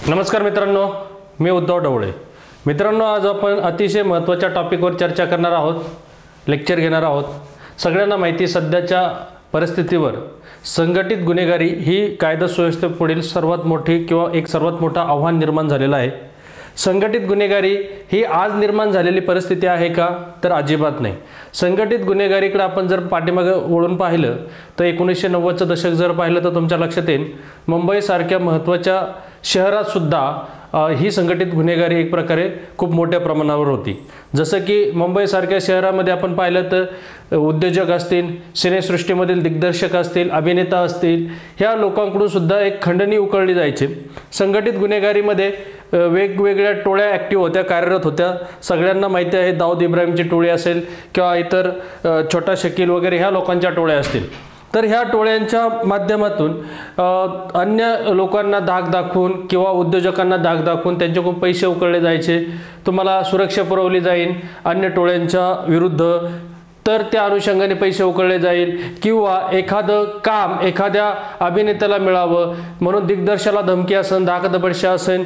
नमस्कार मित्रांनो, मी उद्धव ढवळे. मित्रांनो, आज आपण अतिशय महत्त्वाच्या टॉपिकवर चर्चा करणार आहोत, लेक्चर घेणार आहोत. सगळ्यांना माहिती, सध्याच्या परिस्थितीवर संघटित गुन्हेगारी ही कायदा सुव्यवस्थेपुढील सर्वात मोठी किंवा एक सर्वात मोठा आव्हान निर्माण झालेलं आहे. संघटित गुन्हेगारी ही आज निर्माण झालेली परिस्थिती आहे का, तर अजिबात नाही. संघटित गुन्हेगारीकडे आपण जर पाठीमागे वळून पाहिलं तर 1990चं दशक जर पाहिलं तर तुमच्या लक्षात येईल, मुंबईसारख्या महत्त्वाच्या शहरात सुद्धा ही संघटित गुन्हेगारी एक प्रकारे खूप मोठ्या प्रमाणावर होती. जसं की मुंबईसारख्या शहरामध्ये आपण पाहिलं तर उद्योजक असतील, सिनेसृष्टीमधील दिग्दर्शक असतील, अभिनेता असतील, ह्या लोकांकडून सुद्धा एक खंडणी उकळली जायची. संघटित गुन्हेगारीमध्ये वेगवेगळ्या टोळ्या ॲक्टिव्ह होत्या, कार्यरत होत्या. सगळ्यांना माहिती आहे, दाऊद इब्राहिमची टोळी असेल किंवा इतर छोटा शकील वगैरे ह्या लोकांच्या टोळ्या असतील. तर ह्या टोळ्यांच्या माध्यमातून अन्य लोकांना धाक दाखवून किंवा उद्योजकांना धाक दाखवून त्यांच्याकडून पैसे उकळले जायचे. तुम्हाला सुरक्षा पुरवली जाईल अन्य टोळ्यांच्या विरुद्ध, तर त्या अनुषंगाने पैसे उकळले जाईल. किंवा एखादं काम एखाद्या अभिनेत्याला मिळावं म्हणून दिग्दर्शकाला धमकी असेल, धाकदबडशा असेल,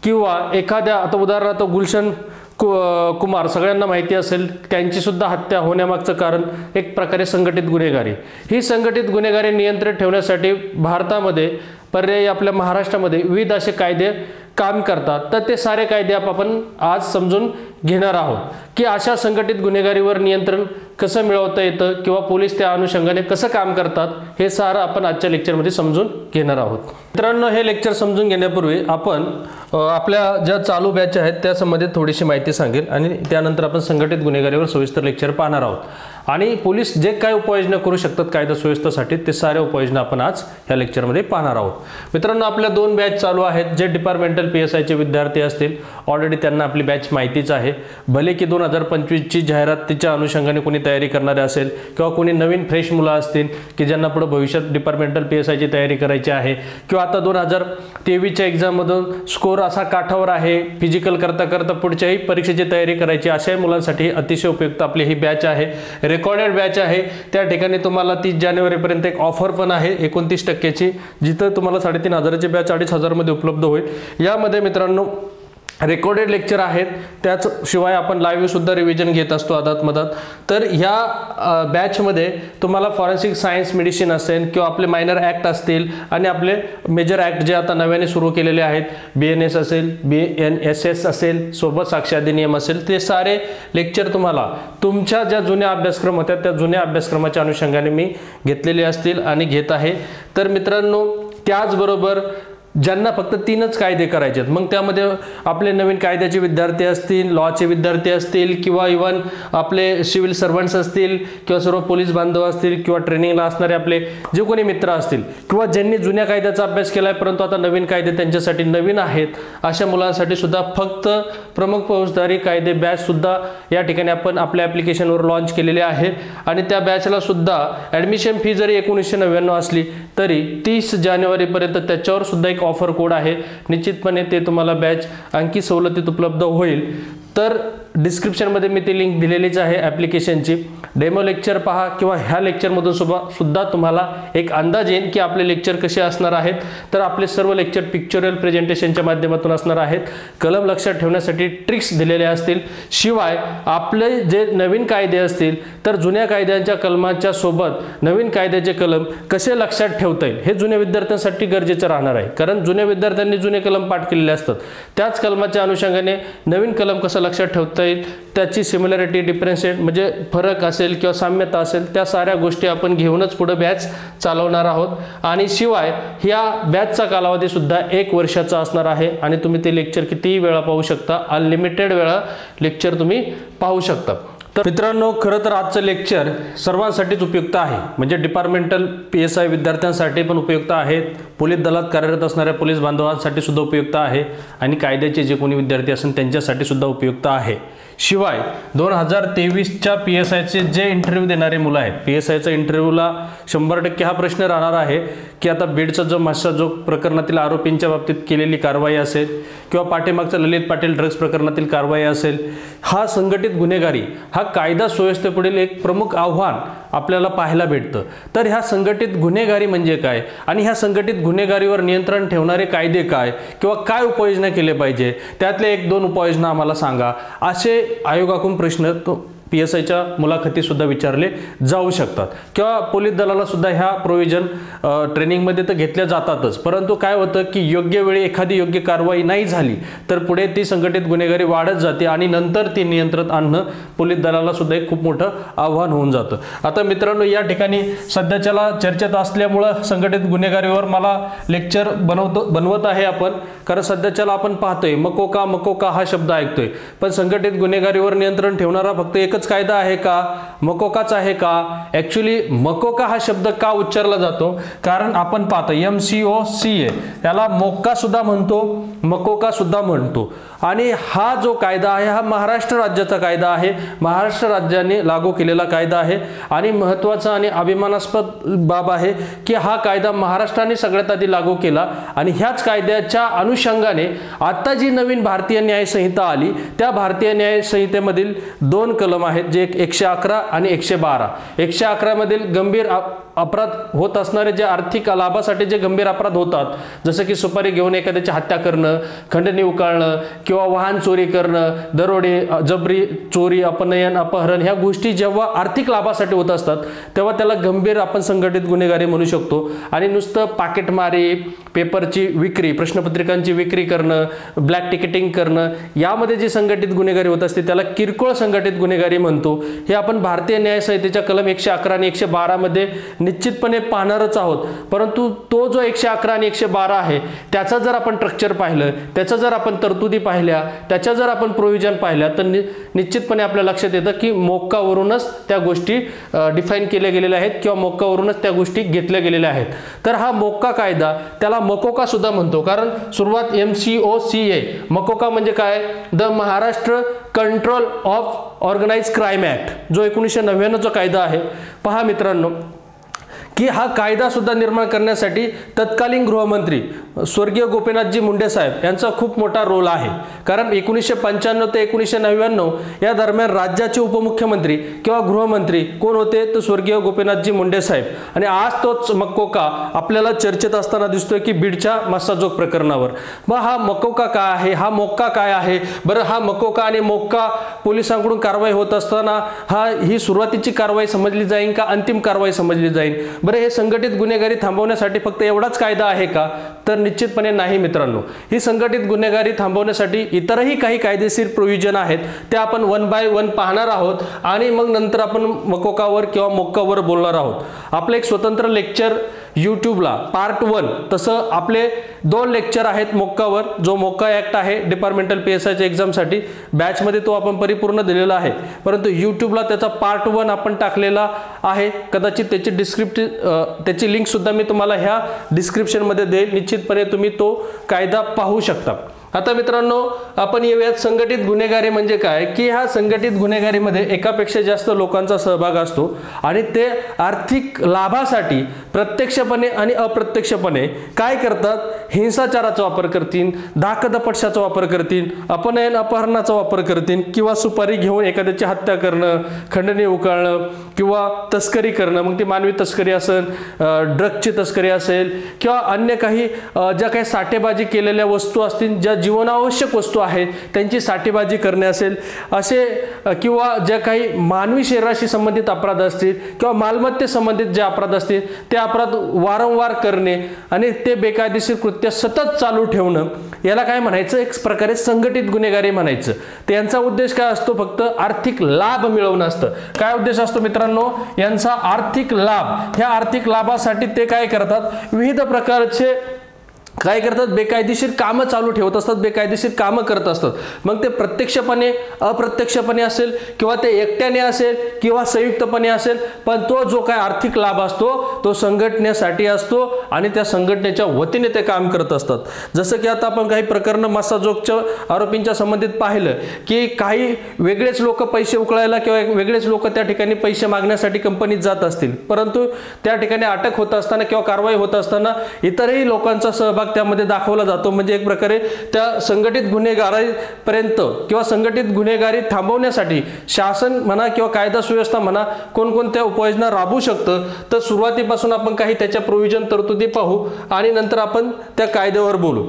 किंवा एखाद्या, आता उदाहरणार्थ गुलशन कुमार सगळ्यांना माहिती असेल, त्यांची सुद्धा हत्या होण्यामागचं कारण एक प्रकारे संघटित गुन्हेगारी. ही संघटित गुन्हेगारी नियंत्रित ठेवण्यासाठी भारतामध्ये, पर्यायी आपल्या महाराष्ट्रामध्ये विविध असे कायदे काम करतात. तर ते सारे कायदे आपण आज समजून घेणार आहोत की अशा संघटित गुन्हेगारीवर नियंत्रण कसं मिळवता येतं किंवा पोलीस त्या अनुषंगाने कसं काम करतात, हे सारं आपण आजच्या लेक्चरमध्ये समजून घेणार आहोत. मित्रांनो, हे लेक्चर समजून घेण्यापूर्वी आपण आपल्या ज्या चालू बॅच आहेत त्या संबंधित थोडीशी माहिती सांगेल आणि त्यानंतर आपण संघटित गुन्हेगारीवर सविस्तर लेक्चर पाहणार आहोत. आणि पोलीस जे काय उपाययोजना करू शकतात कायदा सुव्यवस्थेसाठी, ते सारे उपाययोजना आपण आज ह्या लेक्चरमध्ये पाहणार आहोत. मित्रांनो, आपल्या 2 बॅच चालू आहेत. जे डिपार्टमेंटल PSIचे विद्यार्थी असतील, ऑलरेडी त्यांना आपली बॅच माहितीच आहे. भले की 2025ची जाहिरातीच्या अनुषंगाने कोणी तयारी करणारे असेल किंवा कोणी नवीन फ्रेश मुलं असतील की ज्यांना पुढे भविष्यात डिपार्टमेंटल PSIची तयारी करायची आहे, किंवा आता 2023च्या एक्झाममधून स्कोर असा काठावर आहे, फिजिकल करता करता पुढच्याही परीक्षेची तयारी करायची, अशा मुलांसाठी अतिशय उपयुक्त आपली ही बॅच आहे. रेकॉर्डेड बॅच आहे. त्या ठिकाणी तुम्हाला 30 जानेवारीपर्यंत एक ऑफर पण आहे 29%ची, जिथं तुम्हाला 3,500ची बॅच 2,500 मध्ये उपलब्ध होईल. यामध्ये मित्रांनो रेकॉर्डेड लेक्चर आहेत, त्याच शिवाय आपण लाईव्ह सुद्धा रिव्हिजन घेत असतो अदातमदात. तर ह्या बॅचमध्ये तुम्हाला फॉरेन्सिक सायन्स मेडिसिन असेल किंवा आपले मायनर ॲक्ट असतील आणि आपले मेजर ॲक्ट जे आता नव्याने सुरू केलेले आहेत, BNS असेल, BNSS असेल, सोबत साक्ष अधिनियम असेल, ते सारे लेक्चर तुम्हाला तुमच्या ज्या जुन्या अभ्यासक्रम होत्या त्या जुन्या अभ्यासक्रमाच्या अनुषंगाने मी घेतलेले असतील आणि घेत आहे. तर मित्रांनो, त्याचबरोबर ज्यांना फक्त 3च कायदे करायचे आहेत, मग त्यामध्ये आपले नवीन कायद्याचे विद्यार्थी असतील, लॉचे विद्यार्थी असतील, किंवा इव्हन आपले सिव्हिल सर्वंट्स असतील, किंवा सर्व पोलीस बांधव असतील, किंवा ट्रेनिंगला असणारे आपले जे कोणी मित्र असतील, किंवा ज्यांनी जुन्या कायद्याचा अभ्यास केला आहे परंतु आता नवीन कायदे त्यांच्यासाठी नवीन आहेत, अशा मुलांसाठी सुद्धा फक्त प्रमुख फौजदारी कायदे बॅच सुद्धा या ठिकाणी आपण आपल्या ॲप्लिकेशनवर लॉन्च केलेले आहे. आणि त्या बॅचला सुद्धा ॲडमिशन फी जरी 1999 असली तरी 30 जानेवारीपर्यंत त्याच्यावर सुद्धा एक ऑफर कोड आहे. निश्चितपणे ते तुम्हाला बॅच आणखी सवलतीत उपलब्ध होईल. तर डिस्क्रिप्शनमध्ये मी ती लिंक दिलेलीच आहे ॲप्लिकेशनची. डेमो लेक्चर पहा किंवा ह्या लेक्चरमधून सुद्धा तुम्हाला एक अंदाज येईल की आपले लेक्चर कसे असणार आहेत. तर आपले सर्व लेक्चर पिक्चरल प्रेझेंटेशनच्या माध्यमातून असणार आहेत. कलम लक्षात ठेवण्यासाठी ट्रिक्स दिलेले असतील. शिवाय आपले जे नवीन कायदे असतील तर जुन्या कायद्यांच्या कलमाच्या सोबत नवीन कायद्याचे कलम कसे लक्षात ठेवता येईल हे जुन्या विद्यार्थ्यांसाठी गरजेचं राहणार आहे. कारण जुन्या विद्यार्थ्यांनी जुने कलम पाठ केलेले असतात, त्याच कलमाच्या अनुषंगाने नवीन कलम कसं लक्षात ठेवता येईल, त्याची सिमिलॅरिटी, डिफरन्शिएट म्हणजे फरक असेल किंवा साम्यता असेल, त्या साऱ्या गोष्टी आपण घेऊनच पुढे बॅच चालवणार आहोत. आणि शिवाय ह्या बॅचचा कालावधी सुद्धा 1 वर्षाचा असणार आहे आणि तुम्ही ते लेक्चर कितीही वेळा पाहू शकता. अनलिमिटेड वेळा लेक्चर तुम्ही पाहू शकता. तर मित्रांनो, खरं तर आजचं लेक्चर सर्वांसाठीच उपयुक्त आहे. म्हणजे डिपार्टमेंटल PSI विद्यार्थ्यांसाठी पण उपयुक्त आहे, पोलीस दलात कार्यरत असणाऱ्या पोलीस बांधवांसाठी सुद्धा उपयुक्त आहे आणि कायद्याचे जे कोणी विद्यार्थी असेल त्यांच्यासाठी सुद्धा उपयुक्त आहे. शिवाय 2023च्या PSIचे जे इंटरव्ह्यू देणारे मुलं आहेत, PSIचा इंटरव्ह्यूला 100% हा प्रश्न राहणार आहे की आता बीडचा जो जो प्रकरणातील आरोपींच्या बाबतीत केलेली कारवाई असेल किंवा पाठीमागचा ललित पाटील ड्रग्ज प्रकरणातील कारवाई असेल, हा संघटित गुन्हेगारी हा कायदा सुव्यवस्थेपुढील एक प्रमुख आव्हान आपल्याला पाहायला भेटतं. तर ह्या संघटित गुन्हेगारी म्हणजे काय आणि ह्या संघटित गुन्हेगारीवर नियंत्रण ठेवणारे कायदे काय किंवा काय उपाययोजना केले पाहिजे, त्यातले 1-2 उपाययोजना आम्हाला सांगा, असे आयोगाकडून प्रश्न PSIच्या मुलाखतीसुद्धा विचारले जाऊ शकतात किंवा पोलीस दलाला सुद्धा ह्या प्रोव्हिजन ट्रेनिंगमध्ये तर घेतल्या जातातच. परंतु काय होतं की योग्य वेळी एखादी योग्य कारवाई नाही झाली तर पुढे ती संघटित गुन्हेगारी वाढत जाते आणि नंतर ती नियंत्रणात आणणं पोलीस दलाला सुद्धा एक खूप मोठं आव्हान होऊन जातं. आता मित्रांनो, या ठिकाणी सध्याच्याला चर्चेत असल्यामुळं संघटित गुन्हेगारीवर मला लेक्चर बनवत आहे आपण, कारण सध्याच्याला आपण पाहतोय मकोका हा शब्द ऐकतोय, पण संघटित गुन्हेगारीवर नियंत्रण ठेवणारा फक्त एकच कायदा आहे का? मकोकाच आहे का? ऍक्च्युली मकोका हा शब्द का उच्चारला जातो? कारण आपण पाहतो MCOCA त्याला मोक्का सुद्धा म्हणतो, मकोका सुद्धा म्हणतो. आणि हा जो कायदा आहे हा महाराष्ट्र राज्याचा कायदा आहे, महाराष्ट्र राज्याने लागू केलेला कायदा आहे. आणि महत्त्वाचा आणि अभिमानास्पद बाब आहे की हा कायदा महाराष्ट्राने सगळ्यात आधी लागू केला. आणि ह्याच कायद्याच्या अनुषंगाने आता जी नवीन भारतीय न्याय संहिता आली, त्या भारतीय न्याय संहितेमधील 2 कलम आहेत, जे 111 आणि 112. 111 मधील गंभीर अपराध होत असणारे जे आर्थिक लाभासाठी जे गंभीर अपराध होतात, जसं की सुपारी घेऊन एखाद्याची हत्या करणं, खंडणी उकाळणं किंवा वाहन चोरी करणं, दरोडे, जबरी चोरी, अपनयन, अपहरण, ह्या गोष्टी जेव्हा आर्थिक लाभासाठी होत असतात तेव्हा त्याला गंभीर आपण संघटित गुन्हेगारी म्हणू शकतो. आणि नुसतं पाकिटमारी, पेपरची विक्री, प्रश्नपत्रिकांची विक्री करणं, ब्लॅक टिकेटिंग करणं, यामध्ये जी संघटित गुन्हेगारी होत असते त्याला किरकोळ संघटित गुन्हेगारी म्हणतो. हे आपण भारतीय न्याय संहितेच्या कलम 111 आणि 112 मध्ये निश्चितपणे पाहणारच आहोत. परंतु तो जो 111 आणि 112 आहे त्याचा जर आपण स्ट्रक्चर पाहिलं, त्याचा जर आपण तरतुदी पाहिल्या, त्याच्या जर आपण प्रोव्हिजन पाहिल्या, तर निश्चितपणे आपल्या लक्षात येतं की मोक्कावरूनच त्या गोष्टी डिफाईन केल्या गेलेल्या आहेत किंवा मोक्कावरूनच त्या गोष्टी घेतल्या गेलेल्या आहेत. तर हा मोक्का कायदा त्याला मकोका सुद्धा म्हणतो, कारण सुरुवात MCOCA, मकोका म्हणजे काय? The Maharashtra control of organise crime act, जो 1999 चा कायदा आहे. पहा मित्रांनो की हा कायदा सुद्धा निर्माण करण्यासाठी तत्कालीन गृहमंत्री स्वर्गीय गोपीनाथजी मुंडे साहेब यांचा खूप मोठा रोल आहे. कारण 1995 ते 1999 या दरम्यान राज्याचे उपमुख्यमंत्री किंवा गृहमंत्री कोण होते? तर स्वर्गीय गोपीनाथजी मुंडे साहेब. आणि आज तोच मकोका आपल्याला चर्चेत असताना दिसतोय की बीडच्या मस्साजोग प्रकरणावर. मग हा मकोका काय आहे? हा मोक्का काय आहे? बरं, हा मकोका आणि मोक्का पोलिसांकडून कारवाई होत असताना ही सुरुवातीची कारवाई समजली जाईल का अंतिम कारवाई समजली जाईल? बरं, हे संघटित गुन्हेगारी थांबवण्यासाठी फक्त एवढाच कायदा आहे का? तर निश्चितपणे नाही मित्रांनो. ही संघटित गुन्हेगारी थांबवण्यासाठी इतरही काही कायदेशीर प्रोव्हिजन आहेत, ते आपण 1 बाय 1 पाहणार आहोत आणि मग नंतर आपण मकोकावर किंवा मोक्कावर बोलणार आहोत. आपलं एक स्वतंत्र लेक्चर यूट्यूबला पार्ट 1, तसं आपले 2 लेक्चर आहेत मोक्कावर. जो मोक्का ऍक्ट आहे डिपार्टमेंटल PSIच्या एक्झामसाठी बॅचमध्ये तो आपण परिपूर्ण दिलेला आहे, परंतु यूट्यूबला त्याचा पार्ट 1 आपण टाकलेला आहे. कदाचित त्याची लिंक सुद्धा मी तुम्हाला ह्या डिस्क्रिप्शनमध्ये देईल. निश्चितपणे तुम्ही तो कायदा पाहू शकता. आता मित्रांनो, आपण येऊयात संघटित गुन्हेगारी म्हणजे काय, की ह्या संघटित गुन्हेगारीमध्ये एकापेक्षा जास्त लोकांचा सहभाग असतो आणि ते आर्थिक लाभासाठी प्रत्यक्षपणे आणि अप्रत्यक्षपणे काय करतात? हिंसाचाराचा वापर करतील, धाकदपटशाचा वापर करतील, अपनयन अपहरणाचा वापर करतील किंवा सुपारी घेऊन एखाद्याची हत्या करणं, खंडणी उकाळणं किंवा तस्करी करणं. मग ती मानवी तस्करी असेल, ड्रगची तस्करी असेल किंवा अन्य काही ज्या काही साठेबाजी केलेल्या वस्तू असतील, ज्या जीवनावश्यक वस्तू आहेत त्यांची साठेबाजी करणे असेल असे, किंवा ज्या काही मानवी शरीराशी संबंधित अपराध असतील किंवा मालमत्ते संबंधित जे अपराध असतील ते अपराध वारंवार करणे आणि ते बेकायदेशीर कृत्य सतत चालू ठेवणं, याला काय म्हणायचं? एक प्रकारे संघटित गुन्हेगारी म्हणायचं. त्यांचा उद्देश काय असतो? फक्त आर्थिक लाभ मिळवणं असतं. काय उद्देश असतो मित्रांनो? यांचा आर्थिक लाभ. ह्या आर्थिक लाभासाठी ते काय करतात? विविध प्रकारचे काय करतात? बेकायदेशीर कामं चालू ठेवत असतात, बेकायदेशीर कामं करत असतात. मग ते प्रत्यक्षपणे अप्रत्यक्षपणे असेल किंवा ते एकट्याने असेल किंवा संयुक्तपणे असेल, पण तो जो काय आर्थिक लाभ असतो तो संघटनेसाठी असतो आणि त्या संघटनेच्या वतीने ते काम करत असतात. जसं की आता आपण काही प्रकरण मस्साजोगच्या आरोपींच्या संबंधित पाहिलं की काही वेगळेच लोक पैसे उकळायला किंवा वेगळेच लोक त्या ठिकाणी पैसे मागण्यासाठी कंपनीत जात असतील, परंतु त्या ठिकाणी अटक होत असताना किंवा कारवाई होत असताना इतरही लोकांचा सहभाग सहभाग त्यामध्ये दाखवला जातो। म्हणजे एक प्रकारे त्या संघटित गुन्हेगारीपर्यंत किंवा संघटित गुन्हेगारी थांबवण्यासाठी शासन म्हणा किंवा कायदा सुव्यवस्था म्हणा कोणकोणत्या उपाययोजना राबवू शकतं, तर सुरुवातीपासून आपण काही त्याच्या प्रोव्हिजन तरतुदी पाहू आणि नंतर आपण त्या कायद्यावर बोलू।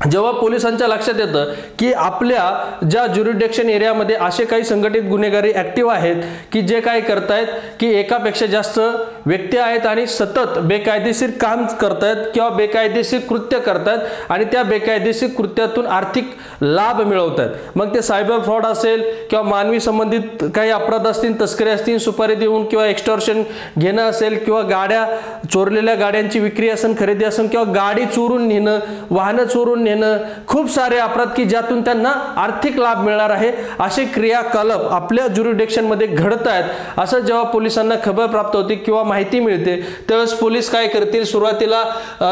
जेव्हा पोलिसांच्या लक्षात येतं की आपल्या ज्या ज्युरिडिक्शन एरियामध्ये असे काही संघटित गुन्हेगारी ऍक्टिव्ह आहेत की जे काय करतायत की एकापेक्षा जास्त व्यक्ती आहेत आणि सतत बेकायदेशीर काम करतायत किंवा बेकायदेशीर कृत्य करतायत आणि त्या बेकायदेशीर कृत्यातून आर्थिक लाभ मिळवतात, मग ते सायबर फ्रॉड असेल किंवा मानवी संबंधित काही अपराध असतील, तस्करी असतील, सुपारी देऊन किंवा एक्स्टॉर्शन घेणं असेल किंवा गाड्या चोरलेल्या गाड्यांची विक्री असेल, खरेदी असेल किंवा गाडी चोरून नेणं, वाहनं चोरून नेणं, खूप सारे अपराध की ज्यातून त्यांना आर्थिक लाभ मिळणार आहे असे क्रियाकलाप आपल्या ज्युरिडिक्शन मध्ये घडत आहेत। असं जेव्हा पोलिसांना खबर प्राप्त होते किंवा माहिती मिळते त्यावेळेस पोलीस काय करतील, सुरुवातीला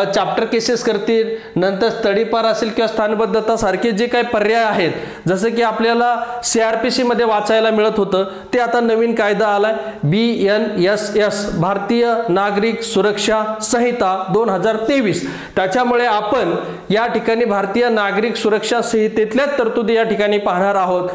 चॅप्टर केसेस करतील, नंतर तडीपार असेल किंवा स्थानबद्धता सारखे जे काही पर्याय आहेत, जसं की आपल्याला CRPC मध्ये वाचायला मिळत होतं ते आता नवीन कायदा आलाय BNSS भारतीय नागरिक सुरक्षा संहिता 2023। त्याच्यामुळे आपण या ठिकाणी भारतीय नागरिक सुरक्षा संहितेतल्या तरतुदी या ठिकाणी पाहणार आहोत।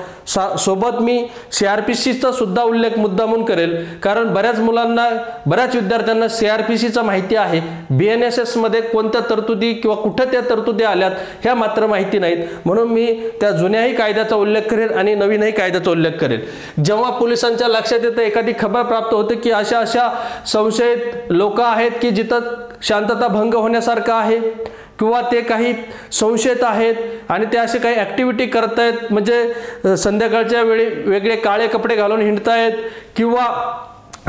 सोबत मी CRPCचा सुद्धा उल्लेख मुद्दामून करेल, कारण बऱ्याच मुलांना बऱ्याच विद्यार्थ्यांना CRPCचा माहिती आहे, BNSS मध्ये कोणत्या तरतुदी किंवा कुठे त्या तरतुदी आल्यात ह्या मात्र माहिती नाहीत, म्हणून मी त्या जुन्याही कायद्याचा उल्लेख करेल आणि नवीनही कायद्याचा उल्लेख करेल। जेव्हा पोलिसांच्या लक्षात येतं एखादी खबर प्राप्त होते की अशा अशा संशयित लोक आहेत की जिथं शांतता भंग होण्यासारखं आहे किंवा ते काही संशयित आहेत आणि ते असे काही ॲक्टिव्हिटी करत आहेत, म्हणजे संध्याकाळच्या वेळी वेगळे काळे कपडे घालून हिंडतायत किंवा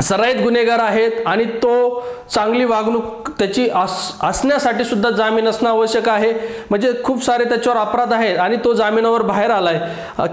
सराईत गुन्हेगार आहेत आणि तो चांगली वागणूक त्याची असण्यासाठी सुद्धा जामीन असणं आवश्यक आहे, म्हणजे खूप सारे त्याच्यावर अपराध आहेत आणि तो जामिनावर बाहेर आलाय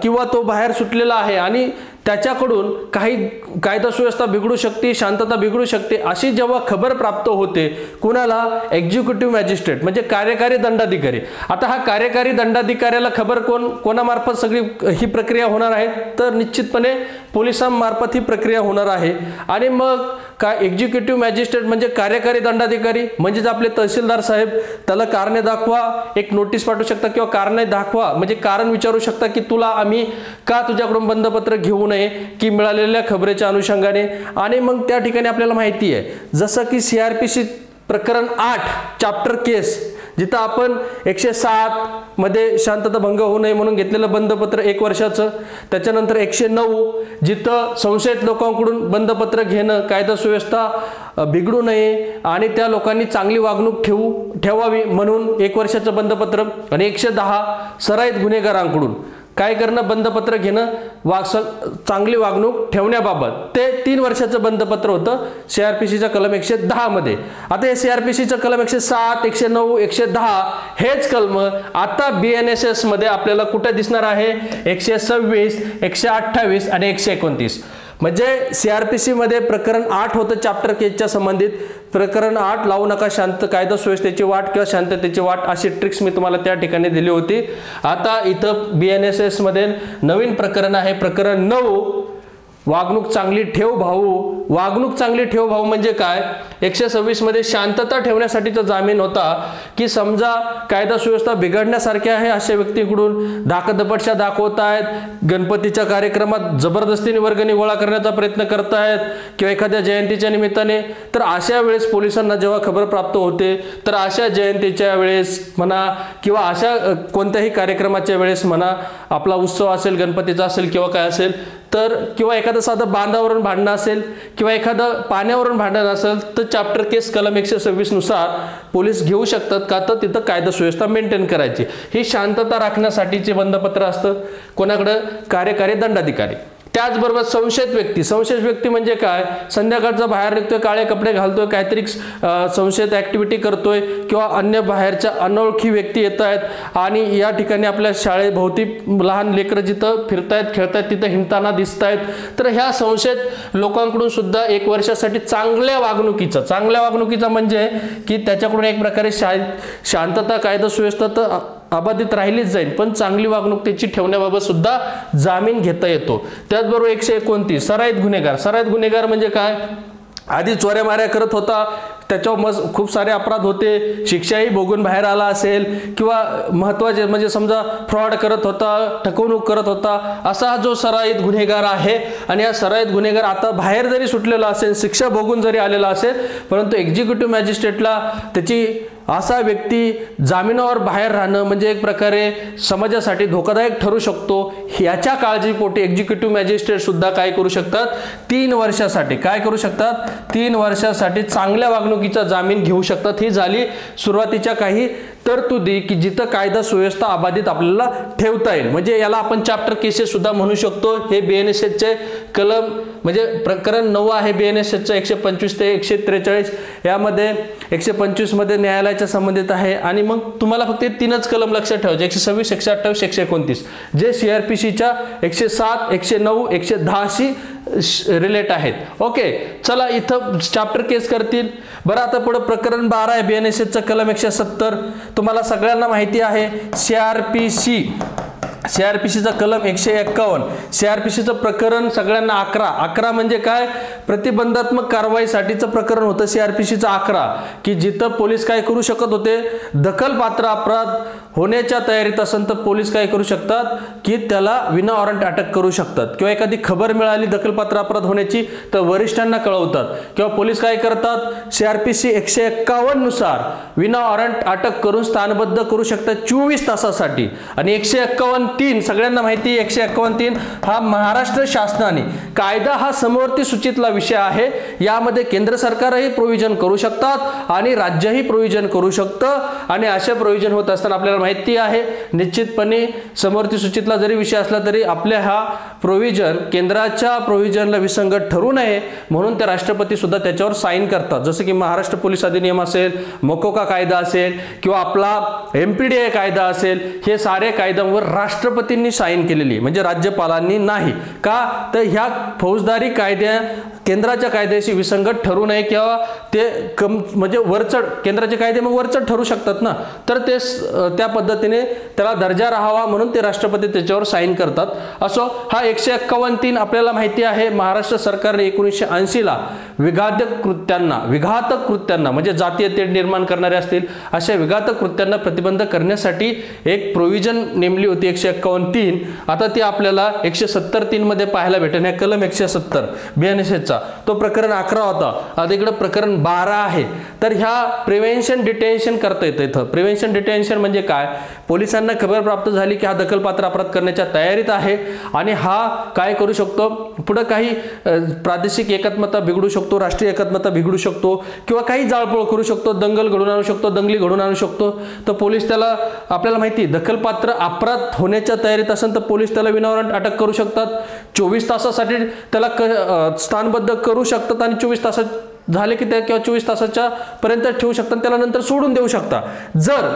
किंवा तो बाहेर सुटलेला आहे आणि त्याच्याकडून काही कायदा सुव्यवस्था बिघडू शकते, शांतता बिघडू शकते अशी जेव्हा खबर प्राप्त होते कुणाला, एक्झिक्युटिव्ह मॅजिस्ट्रेट म्हणजे कार्यकारी दंडाधिकारी। आता हा कार्यकारी दंडाधिकाऱ्याला खबर कोणामार्फत सगळी ही प्रक्रिया होणार आहे, तर निश्चितपणे पोलिसांमार्फत ही प्रक्रिया होणार आहे। आणि मग काय एक्झिक्युटिव्ह मॅजिस्ट्रेट म्हणजे कार्यकारी दंडाधिकारी म्हणजेच आपले तहसीलदार साहेब, त्याला कारणे दाखवा एक नोटीस पाठवू शकता किंवा कारणे दाखवा म्हणजे कारण विचारू शकता की तुला आम्ही का तुझ्याकडून बंधपत्र घेऊ नये की मिळालेल्या खबरेच्या अनुषंगाने। आणि मग त्या ठिकाणी आपल्याला माहिती आहे जसं की CRPC प्रकरण 8 चॅप्टर केस जिथं आपण 107 मध्ये शांतता भंग होऊ नये म्हणून घेतलेलं बंधपत्र 1 वर्षाचं, त्याच्यानंतर 109 जिथं संशयित लोकांकडून बंधपत्र घेणं, कायदा सुव्यवस्था बिघडू नये आणि त्या लोकांनी चांगली वागणूक ठेवावी म्हणून 1 वर्षाचं बंधपत्र, आणि 110 सराईत गुन्हेगारांकडून काय करणं, बंधपत्र घेणं, चांगली वागणूक ठेवण्याबाबत ते 3 वर्षाचं बंधपत्र होतं CRPCच्या कलम 110 मध्ये। आता हे CRPCचं कलम 107, 109, 110 हेच कलम आता BNSS मध्ये आपल्याला कुठे दिसणार आहे, 126, 128 आणि 129। म्हणजे CRPC मध्ये प्रकरण 8 होतं चॅप्टर केसच्या संबंधित, प्रकरण 8 लावू नका शांत कायदा सुव्यवस्थेची वाट किंवा शांततेची वाट अशी ट्रिक्स मी तुम्हाला त्या ठिकाणी दिली होती। आता इथं BNSS मध्ये नवीन प्रकरण आहे प्रकरण 9 वागणूक चांगली ठेव भाऊ। वागणूक चांगली ठेव भाऊ म्हणजे काय, 126 मध्ये शांतता ठेवण्यासाठीचा जामीन होता की समजा कायदा सुव्यवस्था बिघडण्यासारखे आहे अशा व्यक्तीकडून धाकदपटशा दाखवतायत, गणपतीच्या कार्यक्रमात जबरदस्तीने वर्गणी गोळा करण्याचा प्रयत्न करतायत किंवा एखाद्या जयंतीच्या निमित्ताने, तर अशा वेळेस पोलिसांना जेव्हा खबर प्राप्त होते तर अशा जयंतीच्या वेळेस म्हणा किंवा अशा कोणत्याही कार्यक्रमाच्या वेळेस म्हणा, आपला उत्सव असेल, गणपतीचा असेल किंवा काय असेल, तर किंवा एखादं साधं बांधावरून भांडणं असेल किंवा एखादं पाण्यावरून भांडण असेल तर चॅप्टर केस कलम 126 नुसार पोलीस घेऊ शकतात का, तर तिथं कायदा सुव्यवस्था मेंटेन करायची। ही शांतता राखण्यासाठीचे बंधपत्र असतं कोणाकडे, कार्यकारी दंडाधिकारी। त्याचबरोबर संशयित व्यक्ती म्हणजे काय, संध्याकाळचा बाहेर निघतोय, काळे कपडे घालतोय, काहीतरी संशयित ऍक्टिव्हिटी करतोय किंवा अन्य बाहेरच्या अनोळखी व्यक्ती येत आहेत आणि या ठिकाणी आपल्या शाळेभोवती लहान लेकरं जिथं फिरतायत खेळतायत तिथं हिंडताना दिसतायत, तर ह्या संशयित लोकांकडून सुद्धा 1 वर्षासाठी चांगल्या वागणुकीचा म्हणजे की त्याच्याकडून एक प्रकारे शांतता कायदा सुव्यवस्था तर अबाधित राहिलीच जाईल पण चांगली वागणूक त्याची ठेवण्याबाबत सुद्धा जामीन घेता येतो। त्याचबरोबर 129 सराईत गुन्हेगार म्हणजे काय, आधी चोऱ्या माऱ्या करत होता, त्याच्यावर खूप सारे अपराध होते, शिक्षाही भोगून बाहेर आला असेल, किंवा महत्त्वाचे म्हणजे समजा फ्रॉड करत होता, ठकवणूक करत होता, असा हा जो सराईत गुन्हेगार आहे. आणि हा सराईत गुन्हेगार आता बाहेर जरी सुटलेला असेल, शिक्षा भोगून जरी आलेला असेल, परंतु एक्झिक्युटिव्ह मॅजिस्ट्रेटला त्याची असा व्यक्ती जामिनावर बाहेर राहणं म्हणजे एक प्रकारे समाजासाठी धोकादायक ठरू शकतो. याच्या काळजीपोटी एक्झिक्युटिव्ह मॅजिस्ट्रेट सुद्धा काय करू शकतात, 3 वर्षासाठी काय करू शकतात, 3 वर्षासाठी चांगल्या वागणुकीचा जामीन घेऊ शकतात. ही झाली सुरुवातीच्या काही तरतुदी की जिथं कायदा सुव्यवस्था अबाधित आपल्याला ठेवता येईल. म्हणजे याला आपण चॅप्टर केसेस सुद्धा म्हणू शकतो. हे BNSSचे कलम म्हणजे प्रकरण 9 आहे BNSSचं 125 ते 143. यामध्ये 125 मध्ये न्यायालयाच्या संबंधित आहे. आणि मग तुम्हाला फक्त 3च कलम लक्षात ठेवायचे, 126, 128, 129, जे CRPCच्या 107, 109, 110शी रिलेट आहेत. ओके, चला इथं चॅप्टर केस करतील. बरं, आता पुढे प्रकरण 12 आहे BNSSचं कलम 170. तुम्हाला सगळ्यांना माहिती आहे CRPCचा कलम 151. CRPCचं प्रकरण सगळ्यांना 11 म्हणजे काय, प्रतिबंधात्मक कारवाईसाठीचं प्रकरण होतं CRPCचं 11, की जिथं पोलीस काय करू शकत होते, दखलपात्र अपराध होण्याच्या तयारीत असेल तर पोलीस काय करू शकतात की त्याला विना वॉरंट अटक करू शकतात. किंवा एखादी खबर मिळाली दखलपात्र अपराध होण्याची तर वरिष्ठांना कळवतात. किंवा पोलीस काय करतात, CRPC 151 नुसार विना वॉरंट अटक करून स्थानबद्ध करू शकतात 24 तासासाठी. आणि 151(3) सगळ्यांना माहिती, 151(3) हा महाराष्ट्र शासनाने कायदा हा समवर्ती सूचीतला विषय आहे. यामध्ये केंद्र सरकारही प्रोव्हिजन करू शकतात आणि राज्यही प्रोव्हिजन करू शकतं. आणि अशा प्रोव्हिजन होत असताना आपल्याला माहिती आहे निश्चितपणे समवर्ती सूचीतला जरी विषय असला तरी आपल्या हा प्रोव्हिजन केंद्राच्या प्रोव्हिजनला विसंगत ठरू नये म्हणून ते राष्ट्रपती सुद्धा त्याच्यावर साईन करतात. जसं की महाराष्ट्र पोलीस अधिनियम असेल, मकोका कायदा असेल किंवा आपला MPDA कायदा असेल, हे सारे कायद्यांवर राष्ट्रपतींनी साईन केलेली, म्हणजे राज्यपालांनी नाही. का तर ह्या फौजदारी कायद्या केंद्राच्या कायद्याशी विसंगत ठरू नये किंवा ते म्हणजे वरचढ केंद्राचे कायदे मग वरचढ ठरू शकतात ना, तर ते त्या पद्धतीने त्याला दर्जा राहावा म्हणून ते राष्ट्रपती त्याच्यावर साईन करतात. असो, हा 151(3) आपल्याला माहिती आहे महाराष्ट्र सरकारने 1980ला विघातक कृत्यांना म्हणजे जातीय तेढ निर्माण करणारे असतील अशा विघातक कृत्यांना प्रतिबंध करण्यासाठी एक प्रोव्हिजन नेमली होती 151(3). आता ती आपल्याला 170(3) मध्ये पाहायला भेटेल. हा कलम 170 BNSSचा तो प्रकरण 11 होता. आता इकडे प्रकरण 12 आहे. तर ह्या प्रिव्हेन्शन डिटेन्शन करता येतं. इथं प्रिव्हेन्शन डिटेन्शन म्हणजे काय, पोलिसांना खबर प्राप्त झाली की हा दखलपात्र अपराध करण्याच्या तयारीत आहे आणि हा काय करू शकतो, पुढे काही प्रादेशिक एकात्मता बिघडू शकतो, राष्ट्रीय एकात्मता बिघडू शकतो किंवा काही जाळपोळ करू शकतो, दंगल घडून आणू शकतो, दंगली घडून आणू शकतो. तर पोलीस त्याला आपल्याला माहिती दखलपात्र अपराध होण्याच्या तयारीत असेल तर पोलीस त्याला विनावरंट अटक करू शकतात. 24 तासासाठी त्याला स्थानबद्ध करू शकतात आणि 24 तासात झाले की त्या किंवा 24 तासाच्या पर्यंत ठेवू शकतात, त्याला नंतर सोडून देऊ शकता. जर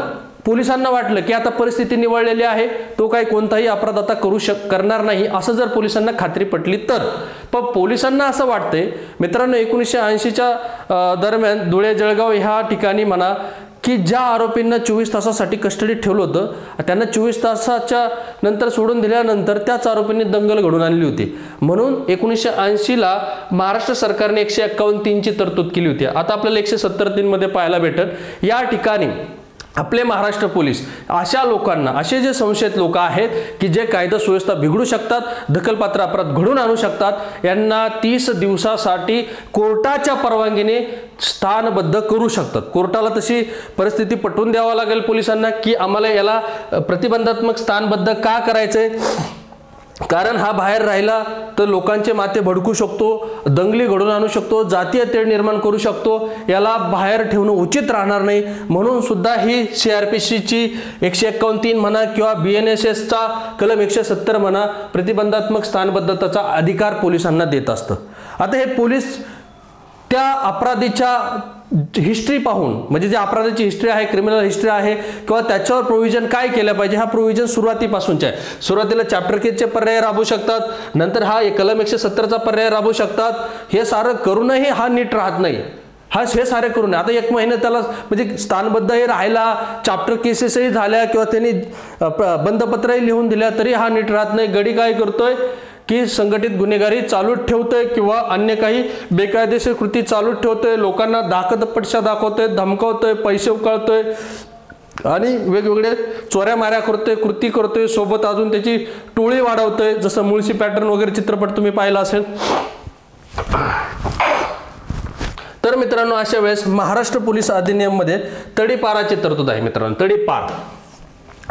पोलिसांना वाटलं की आता परिस्थिती निवळलेली आहे, तो काही कोणताही अपराध आता करणार नाही असं जर पोलिसांना खात्री पटली तर. पण पोलिसांना असं वाटतंय मित्रांनो 1980च्या दरम्यान धुळे जळगाव ह्या ठिकाणी म्हणा की ज्या आरोपींना 24 तासासाठी कस्टडीत ठेवलं होतं त्यांना 24 तासाच्या नंतर सोडून दिल्यानंतर त्याच आरोपींनी दंगल घडून आणली होती. म्हणून 1980ला महाराष्ट्र सरकारने 151(3) ची तरतूद केली होती. आता आपल्याला 170(3) मध्ये पाहायला भेटल. या ठिकाणी आपले महाराष्ट्र पोलीस अशा लोकांना, असे जे संशयित लोक आहेत की जे कायदा सुव्यवस्था बिघडू शकतात, दखलपात्र अपराध घडून आणू शकतात, यांना 30 दिवसासाठी कोर्टाच्या परवानगीने स्थानबद्ध करू शकतात. कोर्टाला तशी परिस्थिती पटवून द्यावा लागेल पोलिसांना की आम्हाला याला प्रतिबंधात्मक स्थानबद्ध का करायचंय, कारण हा बाहेर राहिला तर लोकांचे माथे भडकू शकतो, दंगली घडून आणू शकतो, जातीय तेढ निर्माण करू शकतो, याला बाहेर ठेवणं उचित राहणार नाही. म्हणून सुद्धा ही CRPCची 151(3) म्हणा किंवा BNSSचा कलम 170 म्हणा प्रतिबंधात्मक स्थानबद्धतेचा अधिकार पोलिसांना देत असतं. आता हे पोलीस त्या अपराधीच्या हिस्ट्री पाहून, म्हणजे जे अपराधाची हिस्ट्री आहे, क्रिमिनल हिस्ट्री आहे किंवा त्याच्यावर प्रोव्हिजन काय केलं पाहिजे, हा प्रोव्हिजन सुरुवातीपासूनचा आहे. सुरुवातीला चॅप्टर केसचे पर्याय राबवू शकतात, नंतर हा कलम 170चा पर्याय राबवू शकतात. हे सारं करूनही हा नीट राहत नाही. हे सारे करून आता 1 महिना त्याला म्हणजे स्थानबद्धही राहिला, चॅप्टर केसेसही झाल्या किंवा त्यांनी बंदपत्रही लिहून दिल्या तरी हा नीट राहत नाही. गडी काय करतोय, की संघटित गुन्हेगारी चालूच ठेवतोय किंवा अन्य काही बेकायदेशीर कृती चालूच ठेवतोय, लोकांना दाखवतपटशा दाखवतोय, धमकावतोय, पैसे उकळतोय आणि वेगवेगळे चोऱ्या माऱ्या करतोय, कृती करतोय, सोबत अजून त्याची टोळी वाढवतोय, जसं मुळशी पॅटर्न वगैरे चित्रपट तुम्ही पाहिला असेल। तर मित्रांनो अशा वेळेस महाराष्ट्र पोलीस अधिनियम मध्ये तडीपाराची तरतूद आहे मित्रांनो। तडीपार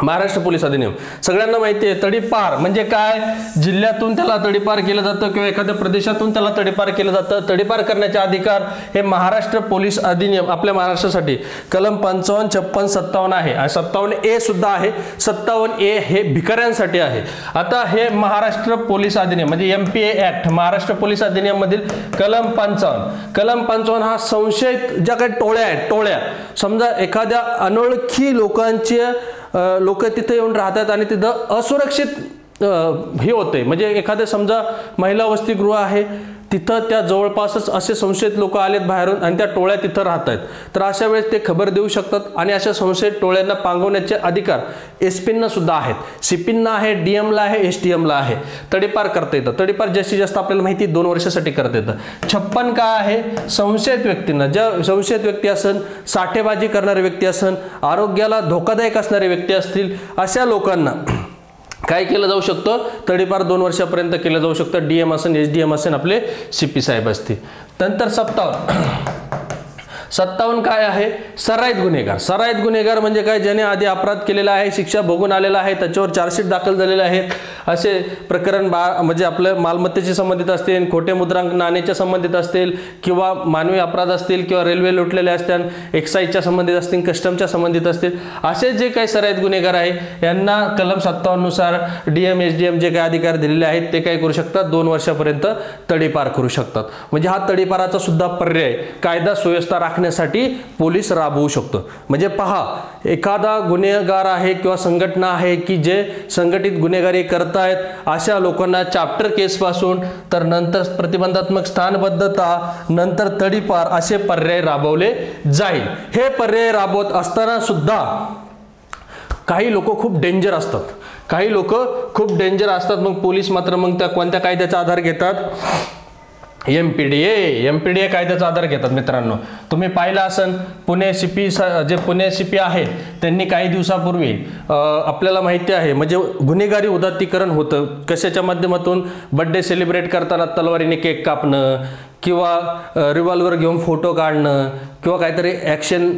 महाराष्ट्र पोलीस अधिनियम सगळ्यांना माहिती आहे। तडीपार म्हणजे काय, जिल्ह्यातून त्याला तडीपार केलं जातं किंवा एखाद्या प्रदेशातून त्याला तडीपार केलं जातं। तडीपार करण्याचे अधिकार हे महाराष्ट्र पोलीस अधिनियम आपल्या महाराष्ट्रासाठी कलम 55, 56, 57 आहे आणि 57A सुद्धा आहे। 57A हे भिकाऱ्यांसाठी आहे। आता हे महाराष्ट्र पोलीस अधिनियम म्हणजे MPA ऍक्ट, महाराष्ट्र पोलीस अधिनियम मधील कलम 55 हा संशयित ज्या काही टोळ्या आहेत, टोळ्या समजा एखाद्या अनोळखी लोक तिथे येऊन राहतात आणि तिथं असुरक्षित हे होते, म्हणजे एखादे समजा महिला वसतिगृह आहे तिथं त्या जवळपासच असे संशयित लोक आलेत बाहेरून आणि त्या टोळ्या तिथं राहत आहेत, तर अशा वेळेस ते खबर देऊ शकतात आणि अशा संशयित टोळ्यांना पांगवण्याचे अधिकार एसपींना सुद्धा आहेत, सीपींना आहे, डीएमला आहे, एसटीएमला आहे। तडीपार करता येतं। तडीपार जास्तीत जास्त आपल्याला माहिती 2 वर्षासाठी करता येतं। 56 काय आहे, संशयित व्यक्तींना, ज्या संशयित व्यक्ती असन, साठेबाजी करणारे व्यक्ती असन, आरोग्याला धोकादायक असणारे व्यक्ती असतील, अशा लोकांना काय केलं जाऊ शकतं, तडीपार 2 वर्षापर्यंत केलं जाऊ शकतं। डीएम असेल, एसडीएम असेल, आपले सीपी साहेब असतील। नंतर 57 काय आहे, सराईत गुन्हेगार। सराईत गुन्हेगार म्हणजे काय, ज्याने आधी अपराध केलेला आहे, शिक्षा भोगून आलेला आहे, त्याच्यावर चार्जशीट दाखल झालेले आहेत, असे प्रकरण म्हणजे आपलं मालमत्तेशी संबंधित असतील, खोटे मुद्रांक नाण्याच्या संबंधित असतील किंवा मानवी अपराध असतील किंवा रेल्वे लुटलेले असतील, एक्साईजच्या संबंधित असतील, कस्टमच्या संबंधित असतील, असे जे काही सराईत गुन्हेगार आहे यांना कलम 57 नुसार डीएम एसडीएम जे काही अधिकार दिलेले आहेत ते काय करू शकतात, 2 वर्षापर्यंत तडीपार करू शकतात। म्हणजे हा तडीपाराचा सुद्धा पर्याय कायदा सुव्यवस्था राखण्यासाठी पोलीस राबवू शकतो। म्हणजे पहा, एखादा गुन्हेगार आहे किंवा संघटना आहे की जे संघटित गुन्हेगारी करतायत, अशा लोकांना चॅप्टर केस पासून तर नंतर प्रतिबंधात्मक स्थानबद्धता, नंतर तडीपार असे पर्याय राबवले जाईल। हे पर्याय राबवत असताना सुद्धा काही लोक खूप डेंजर असतात, काही लोक खूप डेंजर असतात। मग पोलीस मात्र मग त्या कोणत्या कायद्याचा आधार घेतात, एमपीडीए कायद्याचा आधार घेतात। मित्रांनो तुम्ही पाहिलं असेल, पुणे सीपी जे पुणे सीपी आहेत त्यांनी काही दिवसापूर्वी आपल्याला माहिती आहे म्हणजे गुन्हेगारी उदात्तीकरण होतं, कशाच्या माध्यमातून, बर्थडे सेलिब्रेट करताना तलवारीने केक कापणं किंवा रिव्हॉल्वर घेऊन फोटो काढणं किंवा काहीतरी ॲक्शन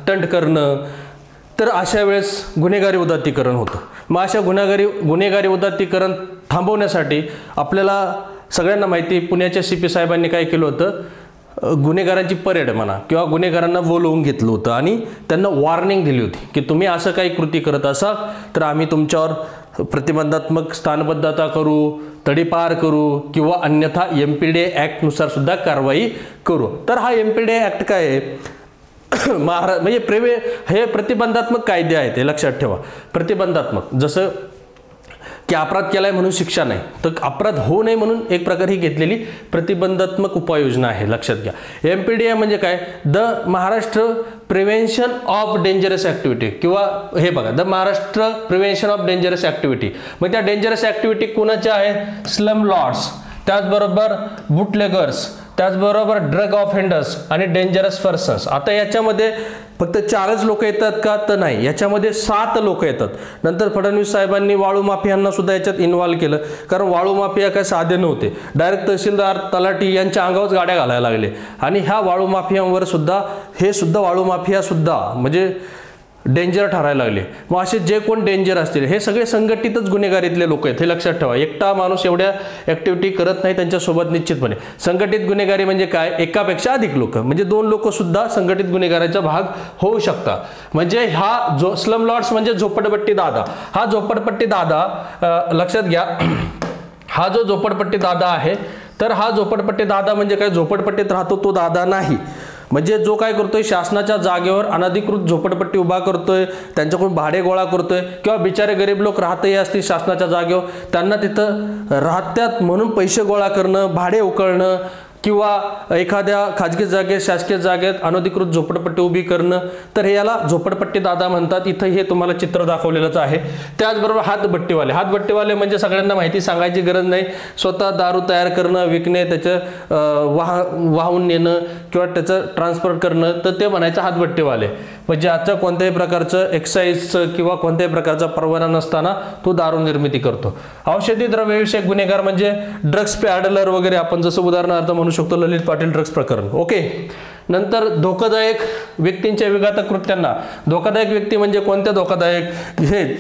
टंट करणं, तर अशा वेळेस गुन्हेगारी उदात्तीकरण होतं। मग अशा गुन्हेगारी उदात्तीकरण थांबवण्यासाठी आपल्याला सगळ्यांना माहिती, पुण्याच्या सीपी साहेबांनी काय केलं होतं, गुन्हेगारांची परेड म्हणा किंवा गुन्हेगारांना बोलवून घेतलं होतं आणि त्यांना वॉर्निंग दिली होती की तुम्ही असं काही कृती करत असाल तर आम्ही तुमच्यावर प्रतिबंधात्मक स्थानबद्धता करू, तडीपार करू किंवा अन्यथा एमपीडीए ऍक्ट नुसार सुद्धा कारवाई करू। तर हा एमपीडीए ऍक्ट काय आहे, म्हणजे हे प्रतिबंधात्मक कायदे आहेत, हे लक्षात ठेवा। प्रतिबंधात्मक, जसं की अपराध केलाय म्हणून शिक्षा नाही, तर अपराध होऊ नये म्हणून एक प्रकार ही घेतलेली प्रतिबंधात्मक उपाययोजना आहे, लक्षात घ्या। एमपीडीए म्हणजे काय, the Maharashtra prevention of dangerous activity, किंवा हे बघा, the Maharashtra prevention of dangerous activity. मग त्या डेंजरस ऍक्टिव्हिटी कोणाच्या आहेत, स्लम लॉर्ड्स, त्याचबरोबर बुटलेगर्स, त्याचबरोबर ड्रग ऑफेंडर्स आणि डेंजरस पर्सन्स। आता याच्यामध्ये फक्त 4च लोक येतात का, तर नाही, याच्यामध्ये 7 लोक येतात। नंतर फडणवीस साहेबांनी वाळू माफियांना सुद्धा याच्यात इन्व्हॉल्व केलं, कारण वाळू माफिया काय साधे नव्हते, डायरेक्ट तहसीलदार तलाठी यांच्या अंगावर गाड्या घालायला लागले आणि ह्या वाळू माफियांवर सुद्धा हे सुद्धा वाळू माफिया सुद्धा म्हणजे डेंजर ठरायला लागले। मग असे जे कोण डेंजर असतील हे सगळे संघटितच गुन्हेगारीतले लोक आहेत, हे लक्षात ठेवा। एकटा माणूस एवढ्या ऍक्टिव्हिटी करत नाही, त्यांच्यासोबत निश्चितपणे। संघटित गुन्हेगारी म्हणजे काय, एकापेक्षा अधिक लोक, म्हणजे 2 लोक सुद्धा संघटित गुन्हेगाराचा भाग होऊ शकतात। म्हणजे हा जो स्लम लॉर्ड्स म्हणजे झोपडपट्टी दादा, हा झोपडपट्टी दादा लक्षात घ्या, हा जो झोपडपट्टी दादा आहे, तर हा झोपडपट्टी दादा म्हणजे काय, झोपडपट्टीत राहतो तो दादा नाही, म्हणजे जो काय करतोय, शासनाच्या जागेवर अनधिकृत झोपडपट्टी उभा करतोय, त्यांच्याकडून भाडे गोळा करतोय किंवा बिचारे गरीब लोक राहतही असतील शासनाच्या जागेवर, त्यांना तिथं राहत्यात म्हणून पैसे गोळा करणं, भाडे उकळणं, किंवा एखाद्या खाजगी जागेत शासकीय जागेत अनधिकृत झोपडपट्टी उभी करणं, तर हे याला झोपडपट्टी दादा म्हणतात. इथं हे तुम्हाला चित्र दाखवलेलंच आहे. त्याचबरोबर हातभट्टीवाले म्हणजे सगळ्यांना माहिती सांगायची गरज नाही, स्वतः दारू तयार करणं, विकणे, त्याचं वाहून नेणं किंवा त्याचं ट्रान्सपोर्ट करणं, तर ते म्हणायचं हातभट्टीवाले. म्हणजे आजच्या कोणत्याही प्रकारचं एक्साईजचं किंवा कोणत्याही प्रकारचा परवाना नसताना तो दारू निर्मिती करतो. औषधी द्रव्यविषयक गुन्हेगार म्हणजे ड्रग्स पॅडलर वगैरे, आपण जसं उदाहरणार्थ म्हणू शकतो ललित पाटील ड्रग्स प्रकरण. ओके. नंतर धोकादायक व्यक्तींच्या विघातक कृत्यांना. धोकादायक व्यक्ती म्हणजे कोणत्या धोकादायक,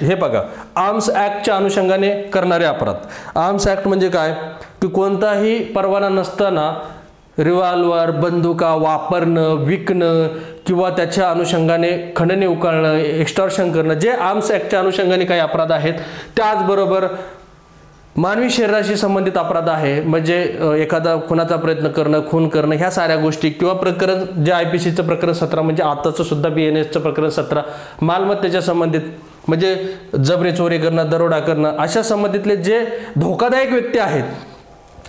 हे बघा, आर्म्स ऍक्टच्या अनुषंगाने करणारे अपराध. आर्म्स ऍक्ट म्हणजे काय, की कोणताही परवाना नसताना रिव्हॉल्वर, बंदुका वापरणं, विकणं किंवा त्याच्या अनुषंगाने खंडणी उकळणं, एक्स्टॉर्शन करणं, जे आर्म्स ऍक्टच्या अनुषंगाने काही अपराध आहेत. त्याचबरोबर मानवी शरीराशी संबंधित अपराध आहे, म्हणजे एखादा खुनाचा प्रयत्न करणं, खून करणं, ह्या साऱ्या गोष्टी, किंवा प्रकरण जे IPCचं प्रकरण 17 म्हणजे आताचं सुद्धा BNSचं प्रकरण 17 मालमत्तेच्या संबंधित, म्हणजे जबरी चोरी करणं, दरोडा करणं, अशा संबंधितले जे धोकादायक व्यक्ती आहेत,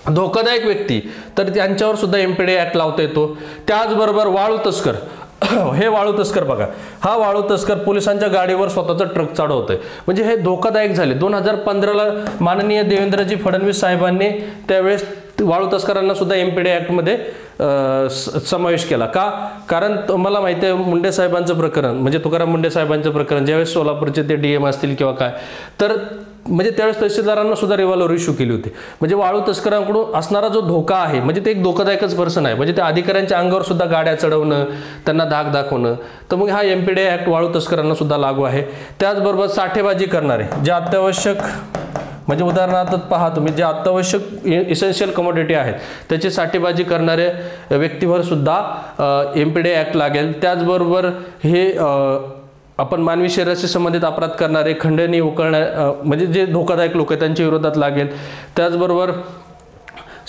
धोकादायक व्यक्ती, तर त्यांच्यावर सुद्धा MPDA ऍक्ट लावता येतो. त्याचबरोबर वाळू तस्कर. हे वाळू तस्कर बघा, हा वाळू तस्कर पोलिसांच्या गाडीवर स्वतःचा ट्रक चढवतोय, म्हणजे हे धोकादायक झाले. 2015ला माननीय देवेंद्रजी फडणवीस साहेबांनी त्यावेळेस वाळू तस्करांना सुद्धा MPDA ऍक्टमध्ये समावेश केला. का? कारण मला माहिती आहे मुंडे साहेबांचं प्रकरण, म्हणजे तुकाराम मुंडे साहेबांचं प्रकरण, ज्यावेळेस सोलापूरचे ते DM असतील किंवा काय, तर म्हणजे त्यावेळेस तहसीलदारांना सुद्धा रिव्हॉल्वर इश्यू केली होती. म्हणजे वाळू तस्करांकडून असणारा जो धोका आहे, म्हणजे ते एक धोकादायकच पर्सन आहे, म्हणजे त्या अधिकाऱ्यांच्या अंगावर सुद्धा गाड्या चढवणं, त्यांना धाक दाखवणं, तर मग हा MPDA ऍक्ट वाळू तस्करांना सुद्धा लागू आहे. त्याचबरोबर साठेबाजी करणारे, जे अत्यावश्यक, म्हणजे उदाहरणार्थ पहा तुम्ही, जे अत्यावश्यक इसेन्शियल कमोडिटी आहेत त्याची साठेबाजी करणारे व्यक्तीवर सुद्धा MPDA ऍक्ट लागेल. त्याचबरोबर हे आपण मानवी शरीराशी संबंधित अपराध करणारे, खंडणी उकळण्या, म्हणजे जे धोकादायक लोक आहेत त्यांच्या विरोधात लागेल. त्याचबरोबर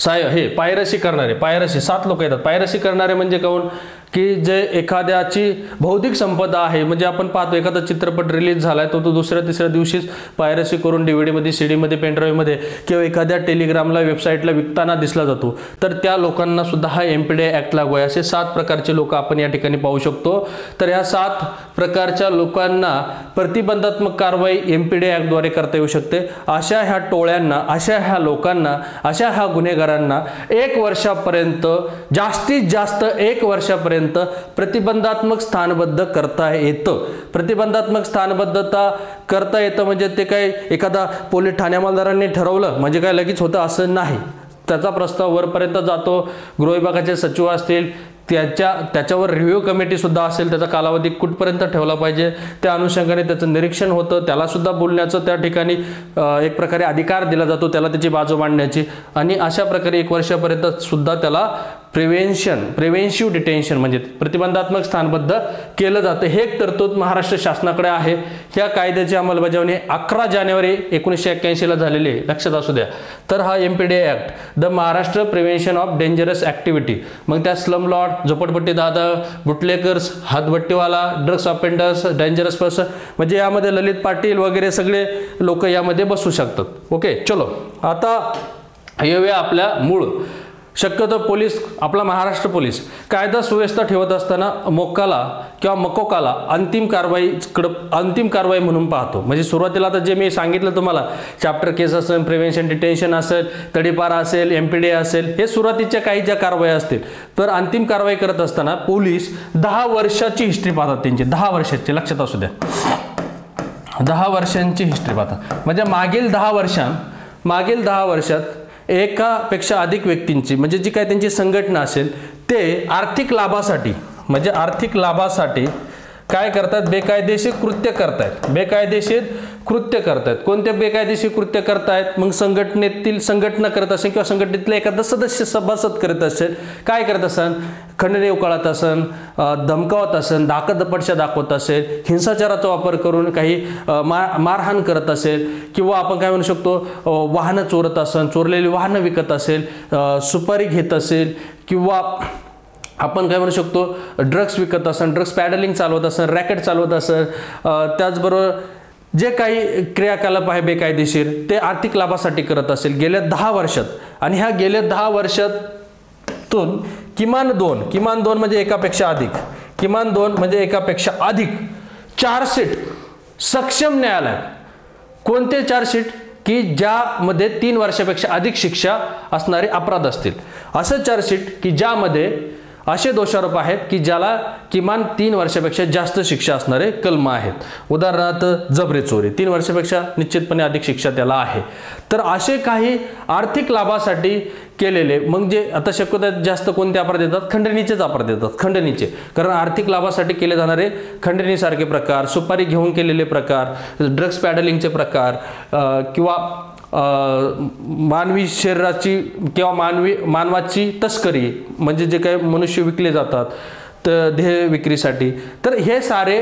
हे पायरसी करणारे, 7 लोक येतात. पायरसी करणारे म्हणजे कोण, की जे एखाद्याची बौद्धिक संपदा आहे, म्हणजे आपण पाहतो एखादा चित्रपट रिलीज झालाय तो दुसऱ्या तिसऱ्या दिवशीच पायरसी करून DVD-मध्ये, CD-मध्ये, पेनड्राईव्हमध्ये किंवा एखाद्या टेलिग्रामला, वेबसाईटला विकताना दिसला जातो, तर त्या लोकांना सुद्धा हा MPDA ऍक्ट लागू आहे. असे 7 प्रकारचे लोक आपण या ठिकाणी पाहू शकतो. तर ह्या 7 प्रकारच्या लोकांना प्रतिबंधात्मक कारवाई MPDA ऍक्टद्वारे करता येऊ शकते. अशा ह्या टोळ्यांना, अशा ह्या लोकांना, अशा ह्या गुन्हेगारांना 1 वर्षापर्यंत, जास्तीत जास्त 1 वर्षापर्यंत प्रतिबंधात्मक स्थानबद्ध करता येतं. प्रतिबंधात्मक स्थानबद्धता करता येतं म्हणजे ते काय एखादा पोलीस ठाणे अंमलदारांनी ठरवलं म्हणजे काय लगेच होतं असं नाही. त्याचा प्रस्ताव वरपर्यंत जातो, गृह विभागाचे सचिव असतील, त्याच्यावर रिव्ह्यू कमिटी सुद्धा असेल, त्याचा कालावधी कुठपर्यंत ठेवला पाहिजे त्या अनुषंगाने त्याचं निरीक्षण होतं, त्याला सुद्धा बोलण्याचं त्या ठिकाणी एक प्रकारे अधिकार दिला जातो, त्याला त्याची बाजू मांडण्याची. आणि अशा प्रकारे 1 वर्षापर्यंत सुद्धा त्याला प्रिव्हेन्शिव्ह डिटेन्शन म्हणजे प्रतिबंधात्मक स्थानबद्ध केलं जातं. हे एक तरतूद महाराष्ट्र शासनाकडे आहे. ह्या कायद्याची अंमलबजावणी 11 जानेवारी 1981ला झालेली आहे, लक्षात असू द्या. तर हा MPDA act, the Maharashtra prevention of dangerous activity, मग त्या स्लम लॉर्ड, झोपडपट्टी दादा, बुटलेकर्स, हातभट्टीवाला, ड्रग्स ऑफेंडर्स, डेंजरस पर्सन, म्हणजे यामध्ये ललित पाटील वगैरे सगळे लोक यामध्ये बसू शकतात. ओके, चलो आता येऊया आपल्या मूळ. शक्यतो पोलीस, आपला महाराष्ट्र पोलीस कायदा सुव्यवस्था ठेवत असताना मोक्काला किंवा मकोकाला अंतिम कारवाई म्हणून पाहतो. म्हणजे सुरुवातीला आता जे मी सांगितलं तुम्हाला, चॅप्टर केस असेल, प्रिव्हेन्शन डिटेन्शन असेल, तडीपार असेल, MPDA असेल, हे सुरुवातीच्या काही ज्या कारवाई असतील, तर अंतिम कारवाई करत असताना पोलीस 10 वर्षाची हिस्ट्री पाहतात. त्यांची 10 वर्षाची, लक्षात असू द्या, 10 वर्षांची हिस्ट्री पाहतात. म्हणजे मागील 10 वर्षात एकापेक्षा अधिक व्यक्तींची, म्हणजे जी काय त्यांची संघटना असेल, ते आर्थिक लाभासाठी, म्हणजे आर्थिक लाभासाठी काय करतात, बेकायदेशीर कृत्य करतायत. कोणते बेकायदेशीर कृत्य करतायत, मग संघटना करत असेल किंवा संघटनेतले एखादा सदस्य सभासद करत असेल, काय करत असेल, खंडणी उकळत असेल, धमकावत असेल, धाकदपटशा दाखवत असेल, हिंसाचाराचा वापर करून काही मारहाण करत असेल, किंवा आपण काय म्हणू शकतो वाहनं चोरत असेल, चोरलेली वाहनं विकत असेल, सुपारी घेत असेल, किंवा आपण काय म्हणू शकतो ड्रग्स विकत असेल, ड्रग्स पॅडलिंग चालवत असेल, रॅकेट चालवत असेल, त्याचबरोबर जे काही क्रियाकलाप आहे बेकायदेशीर ते आर्थिक लाभासाठी करत असेल गेल्या 10 वर्षात. आणि ह्या गेल्या 10 वर्षात यातून किमान दोन म्हणजे एकापेक्षा अधिक, किमान 2 म्हणजे एकापेक्षा अधिक चार्जशीट सक्षम न्यायालय. कोणते चार्जशीट? की ज्यामध्ये 3 वर्षापेक्षा अधिक शिक्षा असणारे अपराध असतील. असं चार्जशीट की ज्यामध्ये असे दोषारोप आहेत की ज्याला किमान 3 वर्षापेक्षा जास्त शिक्षा असणारे कलम आहेत. उदाहरणार्थ जबरी चोरी 3 वर्षापेक्षा निश्चितपणे अधिक शिक्षा त्याला आहे. तर असे काही आर्थिक लाभासाठी केलेले, म्हणजे आता शक्यतो जास्त कोणते अपराध येतात? खंडणीचेच अपराध येतात, खंडणीचे. कारण आर्थिक लाभासाठी केले जाणारे खंडणीसारखे प्रकार, सुपारी घेऊन केलेले प्रकार, ड्रग्स पॅडलिंगचे प्रकार किंवा मानवी शरीराची किंवा मानवाची तस्करी, म्हणजे जे काही मनुष्य विकले जातात तर ध्येय विक्रीसाठी, तर हे सारे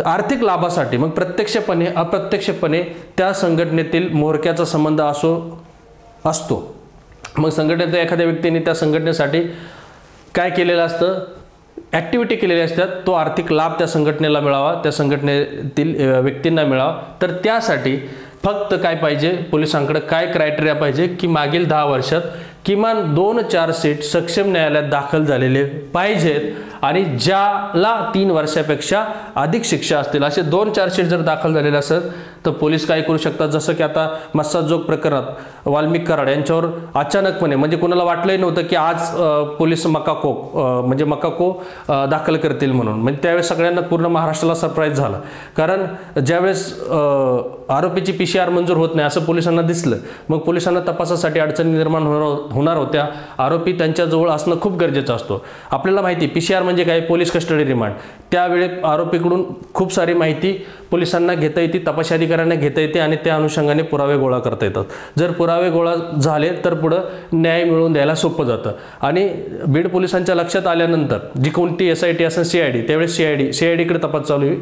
आर्थिक लाभासाठी मग प्रत्यक्षपणे अप्रत्यक्षपणे त्या संघटनेतील म्होरक्याचा संबंध असतो. मग संघटनेच्या एखाद्या व्यक्तीने त्या संघटनेसाठी काय केलेलं असतं? ॲक्टिव्हिटी केलेली असतात. तो आर्थिक लाभ त्या संघटनेला मिळावा, त्या संघटनेतील व्यक्तींना मिळावा. तर त्यासाठी फक्त काय पाहिजे? पोलिसांकडे काय क्रायटेरिया पाहिजे? की मागील 10 वर्षात किमान 2 चार्जशीट सक्षम न्यायालयात दाखल झालेले पाहिजेत आणि ज्याला 3 वर्षापेक्षा अधिक शिक्षा असतील असे 2 चार्जशीट जर दाखल झालेले असेल तर पोलीस काय करू शकतात? जसं की आता मस्साजोग प्रकरणात वाल्मिक कराड यांच्यावर अचानकपणे, म्हणजे कोणाला वाटलंही नव्हतं की आज पोलीस मकाको दाखल करतील म्हणून. म्हणजे त्यावेळेस सगळ्यांना, पूर्ण महाराष्ट्राला सरप्राईज झालं. कारण ज्यावेळेस आरोपीची PCR मंजूर होत नाही असं पोलिसांना दिसलं, मग पोलिसांना तपासासाठी अडचणी निर्माण होणार होत्या. आरोपी त्यांच्याजवळ असणं खूप गरजेचं असतो. आपल्याला माहिती PCR म्हणजे काय? Police custody remand. त्यावेळी आरोपीकडून खूप सारी माहिती पोलिसांना घेता येते, तपास अधिकाऱ्यांना घेता येते आणि त्या अनुषंगाने पुरावे गोळा करता येतात. जर पुरावे गोळा झाले तर पुढं न्याय मिळवून द्यायला सोपं जातं. आणि बीड पोलिसांच्या लक्षात आल्यानंतर जी कोणती SIT असेल, CID, त्यावेळेस CIDकडे तपास चालू आहे.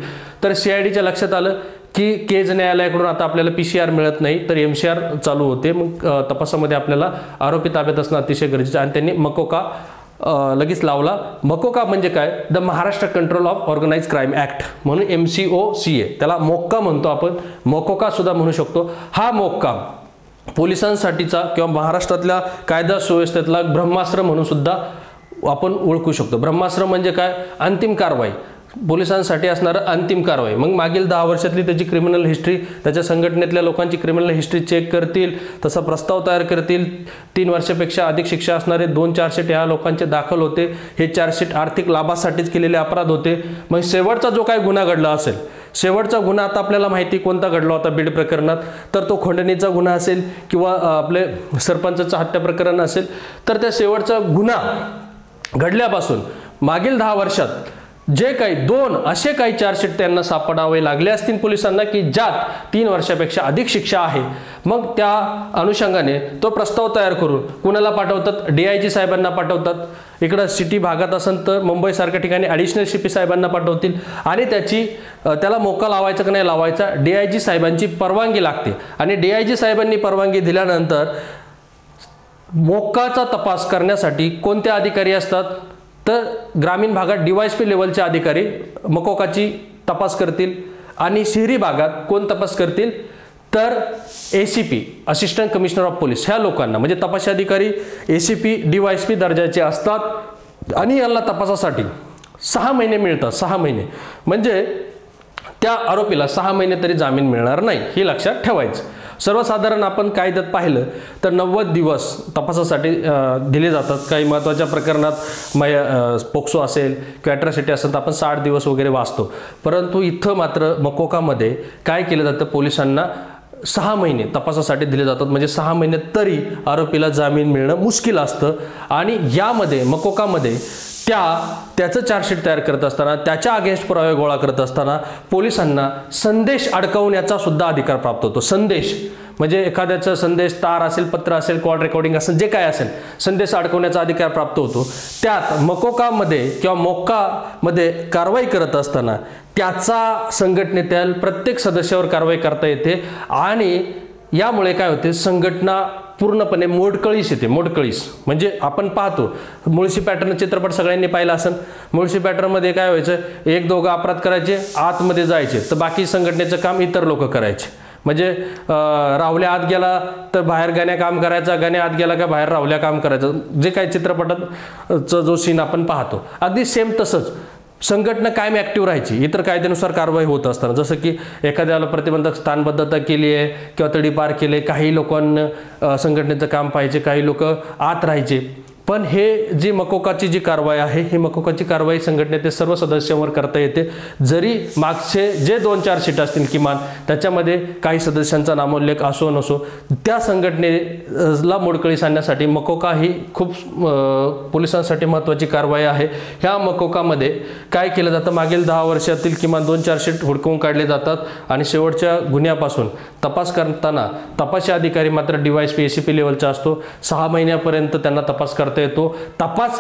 तर CIDच्या लक्षात आलं की केज न्यायालयाकडून आता आपल्याला PCR मिळत नाही, तर MCR चालू होते. मग तपासामध्ये आपल्याला आरोपी ताब्यात असणं अतिशय गरजेचं आणि त्यांनी मकोका लगेच लावला. मकोका म्हणजे काय? The Maharashtra control of organise crime act, म्हणून MCOCA, त्याला मोक्का म्हणतो आपण, मकोका सुद्धा म्हणू शकतो. हा मोक्का पोलिसांसाठीचा किंवा महाराष्ट्रातल्या कायदा सुव्यवस्थेतला ब्रह्मास्त्र म्हणून सुद्धा आपण ओळखू शकतो. ब्रह्मास्त्र म्हणजे काय? अंतिम कारवाई, पोलिसांसाठी असणारं अंतिम कारवाई. मग मागील 10 वर्षातली त्याची क्रिमिनल हिस्ट्री, त्याच्या संघटनेतल्या लोकांची क्रिमिनल हिस्ट्री चेक करतील, तसा प्रस्ताव तयार करतील. 3 वर्षापेक्षा अधिक शिक्षा असणारे 2 चार्जशीट ह्या लोकांचे दाखल होते. हे चार्जशीट आर्थिक लाभासाठीच केलेले अपराध होते. मग शेवटचा जो काही गुन्हा घडला असेल, शेवटचा गुन्हा आता आपल्याला माहिती कोणता घडला होता बीड प्रकरणात, तर तो खंडणीचा गुन्हा असेल किंवा आपले सरपंचाचं हत्या प्रकरण असेल. तर त्या शेवटचा गुन्हा घडल्यापासून मागील 10 वर्षात जे काही 2 असे काही चार्जशीट त्यांना सापडावे लागले असतील पोलिसांना की ज्यात 3 वर्षापेक्षा अधिक शिक्षा आहे. मग त्या अनुषंगाने तो प्रस्ताव तयार करून कुणाला पाठवतात? DIG साहेबांना पाठवतात. इकडं सिटी भागात असेल तर मुंबईसारख्या ठिकाणी ॲडिशनल CP साहेबांना पाठवतील आणि त्याला मोका लावायचा की नाही लावायचा DIG साहेबांची परवानगी लागते. आणि DIG साहेबांनी परवानगी दिल्यानंतर मोक्काचा तपास करण्यासाठी कोणते अधिकारी असतात? तर ग्रामीण भागात DYSP लेवलचे अधिकारी मकोकाची तपास करतील आणि शहरी भागात कोण तपास करतील? तर ACP, assistant commissioner of police, ह्या लोकांना, म्हणजे तपासी अधिकारी ACP DYSP दर्जाचे असतात आणि यांना तपासासाठी 6 महिने मिळतात. 6 महिने म्हणजे त्या आरोपीला 6 महिने तरी जामीन मिळणार नाही, हे लक्षात ठेवायचं. सर्वसाधारण आपण कायद्यात पाहिलं तर 90 दिवस तपासासाठी दिले जातात. काही महत्त्वाच्या प्रकरणात पोक्सो असेल किंवा ॲट्रॉसिटी असेल तर आपण 60 दिवस वगैरे वाचतो. परंतु इथं मात्र मकोकामध्ये काय केलं जातं? पोलिसांना 6 महिने तपासासाठी दिले जातात. म्हणजे 6 महिने तरी आरोपीला जामीन मिळणं मुश्किल असतं. आणि यामध्ये मकोकामध्ये त्याचं चार्जशीट तयार करत असताना, त्याच्या अगेन्स्ट पुरावे गोळा करत असताना पोलिसांना संदेश अडकवण्याचा सुद्धा अधिकार प्राप्त होतो. संदेश म्हणजे एखाद्याचा संदेश, तार असेल, पत्र असेल, कॉल रेकॉर्डिंग असेल, जे काय असेल, संदेश अडकवण्याचा अधिकार प्राप्त होतो. त्यात मकोकामध्ये किंवा मोक्कामध्ये कारवाई करत असताना त्याचा संघटनेतील प्रत्येक सदस्यावर कारवाई करता येते आणि यामुळे काय होते? संघटना पूर्णपणे मोडकळीस येते. मोडकळीस म्हणजे आपण पाहतो मुळशी पॅटर्न चित्रपट सगळ्यांनी पाहिला असेल. मुळशी पॅटर्नमध्ये काय व्हायचं? 1-2 अपराध करायचे, आतमध्ये जायचे, तर बाकी संघटनेचं काम इतर लोक करायचे. म्हणजे राहुल्या आत गेला तर बाहेर गण्या काम करायचा, गण्या आत गेला का बाहेर राहुल्या काम करायचं, जे काही चित्रपटाचा जो सीन आपण पाहतो अगदी सेम तसंच संघटना कायम ॲक्टिव्ह राहायची. इतर कायद्यानुसार कारवाई होत असताना, जसं की एखाद्याला प्रतिबंधक स्थानबद्धता केली आहे किंवा तडीपार केले, काही लोकांना संघटनेचं काम पाहिजे, काही लोक आत राहायचे. पण हे जी मकोकाची जी कारवाई आहे, ही मकोकाची कारवाई संघटनेतील सर्व सदस्यांवर करता येते. जरी मागचे जे 2-4 सीट असतील किमान, त्याच्यामध्ये काही सदस्यांचा नामोल्लेख असो नसो, त्या संघटनेला मोडकळीस आणण्यासाठी मकोका ही खूप पोलिसांसाठी महत्त्वाची कारवाई आहे. ह्या मकोकामध्ये काय केलं जातं, मागील 10 वर्षातील किमान 2-4 सीट हुडकवून काढले जातात आणि शेवटच्या गुन्ह्यापासून तपास करताना तपासी अधिकारी मात्र DYSP ACP लेवलचा असतो. 6 महिन्यापर्यंत त्यांना तपास करता येतो. तपास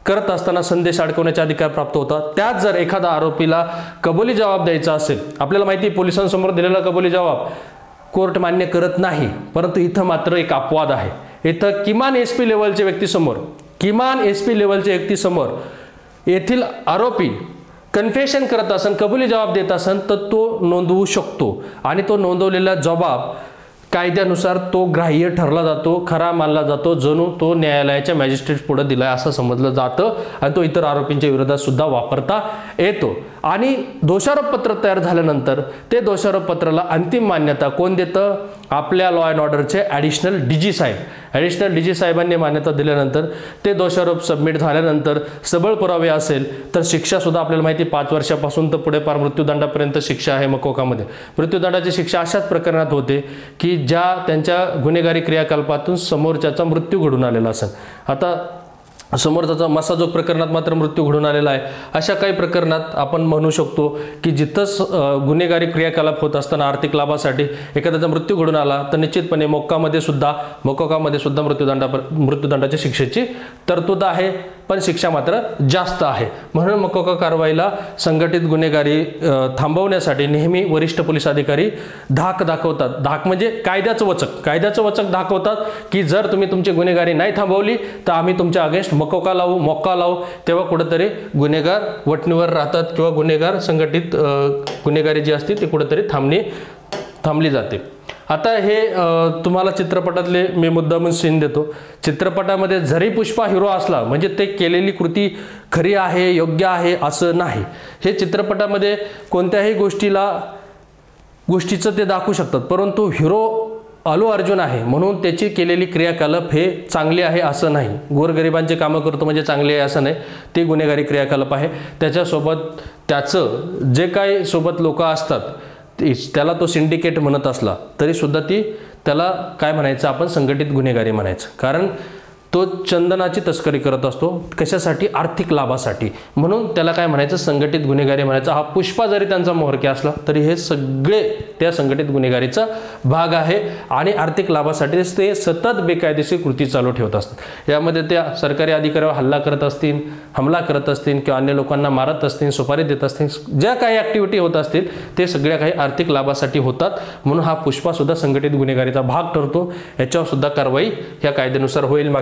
करत असताना संदेश अडकवण्याचे अधिकार प्राप्त होतात. त्यात जर एखादा आरोपीला कबुली जबाब द्यायचा असेल, आपल्याला माहिती पोलिसांसमोर दिलेला कबुली जबाब कोर्ट मान्य करत नाही, परंतु इथं मात्र एक अपवाद आहे. इथं किमान SP लेवलच्या व्यक्तीसमोर येथील आरोपी कन्फेशन करत असन, कबुली जबाब देत असन, तर तो नोंदवू शकतो आणि तो नोंदवलेला जबाब कायद्यानुसार तो ग्राह्य ठरला जातो, खरा मानला जातो, जणू तो न्यायालयाच्या मॅजिस्ट्रेट पुढे दिलाय असं समजलं जातं आणि तो इतर आरोपींच्या विरोधात सुद्धा वापरता येतो. आणि दोषारोपपत्र तयार झाल्यानंतर ते दोषारोपपत्राला अंतिम मान्यता कोण देतं, आपल्या लॉ अँड ऑर्डरचे ॲडिशनल DG साहेबांनी मान्यता दिल्यानंतर ते दोषारोप सबमिट झाल्यानंतर सबळ पुरावे असेल तर शिक्षा सुद्धा आपल्याला माहिती 5 वर्षापासून तर पुढे पार मृत्यूदंडापर्यंत शिक्षा आहे मकोकामध्ये. मृत्यूदंडाची शिक्षा अशाच प्रकरणात होते की ज्या त्यांच्या गुन्हेगारी क्रियाकलापातून समोरच्याचा मृत्यू घडून आलेला असेल. आता समोरचा मसाजोग प्रकरणात मात्र मृत्यू घडून आलेला आहे. अशा काही प्रकरणात आपण म्हणू शकतो की जिथंच गुन्हेगारी क्रियाकलाप होत असताना आर्थिक लाभासाठी एखाद्याचा मृत्यू घडून आला तर निश्चितपणे मकोकामध्ये सुद्धा मृत्यूदंडाच्या शिक्षेची तरतूद आहे, पण शिक्षा मात्र जास्त आहे. म्हणून मकोका कारवाईला संघटित गुन्हेगारी थांबवण्यासाठी नेहमी वरिष्ठ पोलीस अधिकारी धाक दाखवतात. धाक म्हणजे कायद्याचं वचक दाखवतात की जर तुम्ही तुमची गुन्हेगारी नाही थांबवली तर आम्ही तुमच्या अगेन्स्ट मकोका लावू, तेव्हा कुठेतरी गुन्हेगार वटणीवर राहतात किंवा गुन्हेगार संघटित गुन्हेगारी जी असते ती कुठेतरी थांबली जाते. आता हे तुम्हाला चित्रपटातले मी मुद्दामून सीन देतो. चित्रपटामध्ये जरी पुष्पा हिरो असला म्हणजे ते केलेली कृती खरी आहे, योग्य आहे असं नाही. हे चित्रपटामध्ये कोणत्याही गोष्टीचं ते दाखवू शकतात, परंतु हिरो अल्लू अर्जुन आहे म्हणून त्याची केलेली क्रियाकलाप हे चांगले आहे असं नाही. गोरगरिबांचे कामं करतो म्हणजे चांगले आहे असं नाही, ते गुन्हेगारी क्रियाकलाप आहे. त्याच्यासोबत त्याचं जे काही सोबत लोक असतात त्याला तो सिंडिकेट म्हणत असला तरी सुद्धा त्याला काय म्हणायचं, आपण संघटित गुन्हेगारी म्हणायचं. कारण तो चंदनाची तस्करी करत असतो, कशासाठी, आर्थिक लाभासाठी. म्हणून त्याला काय म्हणायचं, संघटित गुन्हेगारी म्हणायचं. हा पुष्पा जरी त्यांचा मोहरके असला तरी हे सगळे त्या संघटित गुन्हेगारीचा भाग आहे आणि आर्थिक लाभासाठी ते सतत बेकायदेशीर कृती चालू ठेवत असतात. यामध्ये त्या सरकारी अधिकाऱ्यावर हमला करत असतील किंवा अन्य लोकांना मारत असतील, सुपारी देत असतील, ज्या काही ॲक्टिव्हिटी होत असतील ते सगळ्या काही आर्थिक लाभासाठी होतात. म्हणून हा पुष्पा सुद्धा संघटित गुन्हेगारीचा भाग ठरतो. याच्यावर सुद्धा कारवाई या कायद्यानुसार होईल.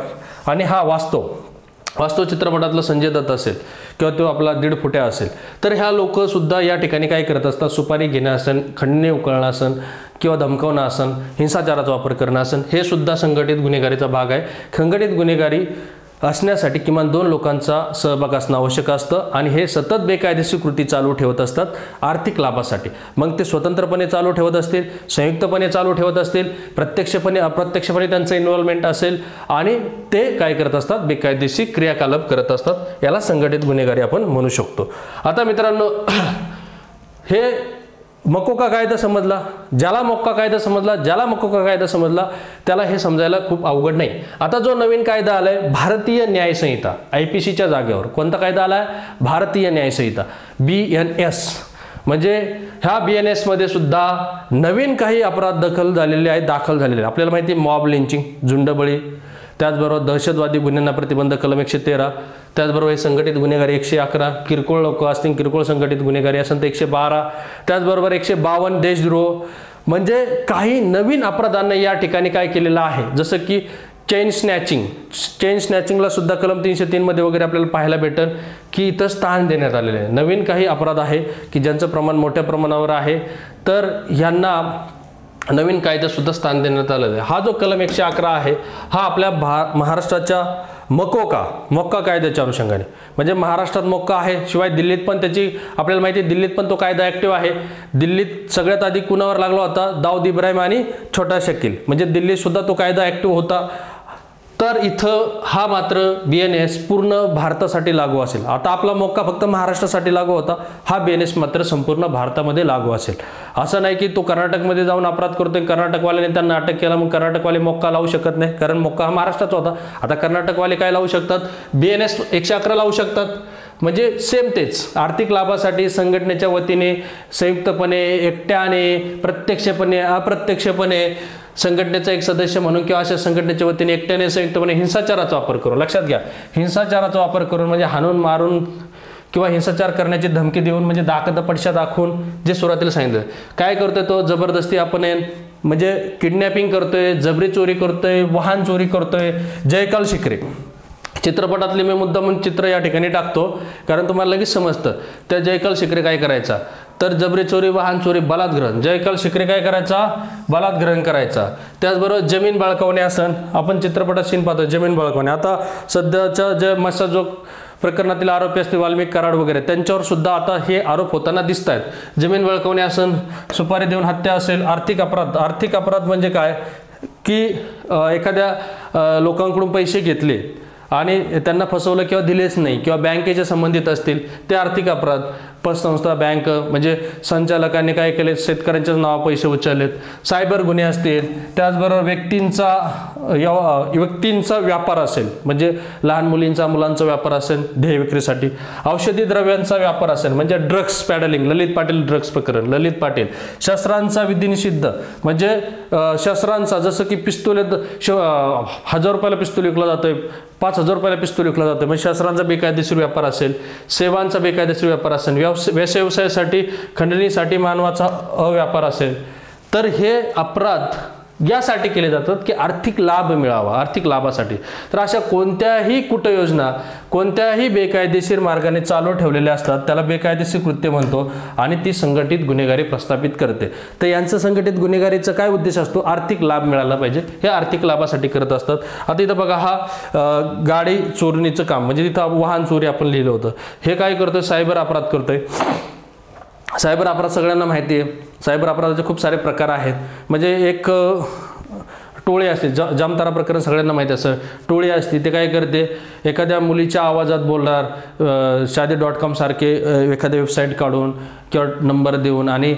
आणि हा वास्तव चित्रपटातला संजय दत्त असेल किंवा तो आपला 1.5 फुट्या असेल तर ह्या लोक सुद्धा या ठिकाणी काय करत असतात, सुपारी घेणं असन, खंडणी उकळणं असन किंवा धमकावणं असन, हिंसाचाराचा वापर करणं असन, हे सुद्धा संघटित गुन्हेगारीचा भाग आहे. संघटित गुन्हेगारी असण्यासाठी किमान 2 लोकांचा सहभाग असणं आवश्यक असतं आणि हे सतत बेकायदेशीर कृती चालू ठेवत असतात आर्थिक लाभासाठी. मग ते स्वतंत्रपणे चालू ठेवत असतील, संयुक्तपणे चालू ठेवत असतील, प्रत्यक्षपणे अप्रत्यक्षपणे त्यांचं इन्व्हॉल्वमेंट असेल आणि ते काय करत असतात, बेकायदेशीर क्रियाकलाप करत असतात. याला संघटित गुन्हेगारी आपण म्हणू शकतो. आता मित्रांनो, हे मकोका कायदा समजला, ज्याला मकोका कायदा समजला त्याला हे समजायला खूप अवघड नाही. आता जो नवीन कायदा आलाय भारतीय न्याय संहिता, IPCच्या जागेवर कोणता कायदा आलाय, भारतीय न्याय संहिता BNS. म्हणजे ह्या BNS मध्ये सुद्धा नवीन काही अपराध दाखल झालेले आहेत. आपल्याला माहिती आहे, मॉब लिंचिंग, झुंडबळी, त्याचबरोबर दहशतवादी गुन्ह्यांना प्रतिबंध कलम 113, त्याचबरोबर हे संघटित गुन्हेगारी 111, किरकोळ लोक असतील, किरकोळ संघटित गुन्हेगारी असेल तर 112, त्याचबरोबर 152 देशद्रोह. म्हणजे काही नवीन अपराधांना या ठिकाणी काय केलेलं आहे, जसं की चेन स्नॅचिंगला सुद्धा कलम 303 मध्ये वगैरे आपल्याला पाहायला भेटेल की इथं स्थान देण्यात आलेलं आहे. नवीन काही अपराध आहे की ज्यांचं प्रमाण मोठ्या प्रमाणावर आहे, तर ह्यांना नवीन कायद्यासुद्धा स्थान देण्यात आलेलं आहे. हा जो कलम 111 आहे हा आपल्या महाराष्ट्राच्या मक्का कायद्याच्या अनुषंगाने, म्हणजे महाराष्ट्रात मक्का आहे, शिवाय दिल्लीत पण त्याची आपल्याला माहिती आहे, दिल्लीत पण तो कायदा ॲक्टिव्ह आहे. दिल्लीत सगळ्यात आधी कुणावर लागला होता? दाऊद इब्राहिम आणि छोटा शकील, म्हणजे दिल्लीत सुद्धा तो कायदा ॲक्टिव्ह होता. तर इथं हा मात्र BNS पूर्ण भारतासाठी लागू असेल. आता आपला मक्का फक्त महाराष्ट्रासाठी लागू होता, हा BNS मात्र संपूर्ण भारतामध्ये लागू असेल. असं नाही की तो कर्नाटकमध्ये जाऊन अपराध करतोय, कर्नाटकवाल्याने त्यांना अटक केला, मग कर्नाटकवाले मक्का लावू शकत नाही, कारण मक्का हा महाराष्ट्राचा होता. आता कर्नाटकवाले काय लावू शकतात? BNS 111 लावू शकतात. म्हणजे सेम तेच आर्थिक लाभासाठी संघटनेच्या वतीने संयुक्तपणे, एकट्याने, प्रत्यक्षपणे, अप्रत्यक्षपणे संघटनेचा एक सदस्य म्हणून किंवा अशा संघटनेच्या वतीने एकट्याने संयुक्तपणे हिंसाचाराचा वापर करून, लक्षात घ्या, हिंसाचाराचा वापर करून म्हणजे हाणून मारून किंवा हिंसाचार करण्याची धमकी देऊन, म्हणजे दाखदपटशा दाखवून, जे सुरुवातीला सांगितलं काय करतोय तो, जबरदस्ती अपहरण, म्हणजे किडनॅपिंग करतोय, जबरी चोरी करतोय, वाहन चोरी करतोय. जयकाल शिकरे चित्रपटातले मी मुद्दा म्हणून चित्र या ठिकाणी टाकतो कारण तुम्हाला लगेच समजतं. त्या जयकाल शिकरे काय करायचा? तर जबरी चोरी, वाहन चोरी, बलात्ग्रहण. जयकाल शिकरे काय करायचा? बलात्ग्रहण करायचा. त्याचबरोबर जमीन बळकावणे असन, आपण चित्रपटात सीन पाहतो जमीन बळकावणे. आता सध्याच्या जे मसाजोग प्रकरणातील आरोपी असतील वाल्मिक कराड वगैरे, त्यांच्यावर सुद्धा आता हे आरोप होताना दिसत आहेत. जमीन बळकावणे असन, सुपारी देऊन हत्या असेल, आर्थिक अपराध म्हणजे काय की एखाद्या लोकांकडून पैसे घेतले आणि त्यांना फसवलं किंवा दिलेच नाही किंवा बँकेच्या संबंधित असतील ते आर्थिक अपराध. पतसंस्था, बँक, म्हणजे संचालकांनी काय केले? शेतकऱ्यांच्याच नावा पैसे उचललेत. सायबर गुन्हे असतील. त्याचबरोबर व्यक्तींचा व्यापार असेल, म्हणजे लहान मुलांचा व्यापार असेल ध्येय विक्रीसाठी. औषधी द्रव्यांचा व्यापार असेल, म्हणजे ड्रग्स पॅडलिंग, ललित पाटील ड्रग्स प्रकरण, ललित पाटील. शस्त्रांचा विधिनिषिद्ध, म्हणजे शस्त्रांचा, जसं की पिस्तूल 1000 रुपयाला पिस्तूल विकला जातोय, 5000 रुपयाला पिस्तूल विकला जातोय, म्हणजे शस्त्रांचा बेकायदेशीर व्यापार असेल. सेवांचा बेकायदेशीर व्यापार असेल. व्यवसायासाठी, खंडणीसाठी मानवाचा अव्यापार असेल. तर हे अपराध यासाठी केले जातात की आर्थिक लाभ मिळावा, आर्थिक लाभासाठी. तर अशा कोणत्याही कुटयोजना कोणत्याही बेकायदेशीर मार्गाने चालू ठेवलेल्या असतात त्याला बेकायदेशीर कृत्य म्हणतो आणि ती संघटित गुन्हेगारी प्रस्थापित करते. तर यांचं संघटित गुन्हेगारीचा काय उद्देश असतो? आर्थिक लाभ मिळाला पाहिजे, हे आर्थिक लाभासाठी करत असतात. आता इथं बघा, हा गाडी चोरणीचं काम, म्हणजे तिथं वाहन चोरी आपण लिहिलं होतं. हे काय करतोय? सायबर अपराध करतोय. सायबर अपराध सगळ्यांना माहिती आहे. सायबर अपराधाचे खूप सारे प्रकार आहेत. म्हणजे एक टोळी असते, जामतारा प्रकरण सगळ्यांना माहिती असं. टोळी असते, ते काय करते? एखाद्या मुलीच्या आवाजात बोलणार, शादी.com सारखे एखाद्या वेबसाईट काढून किंवा नंबर देऊन आणि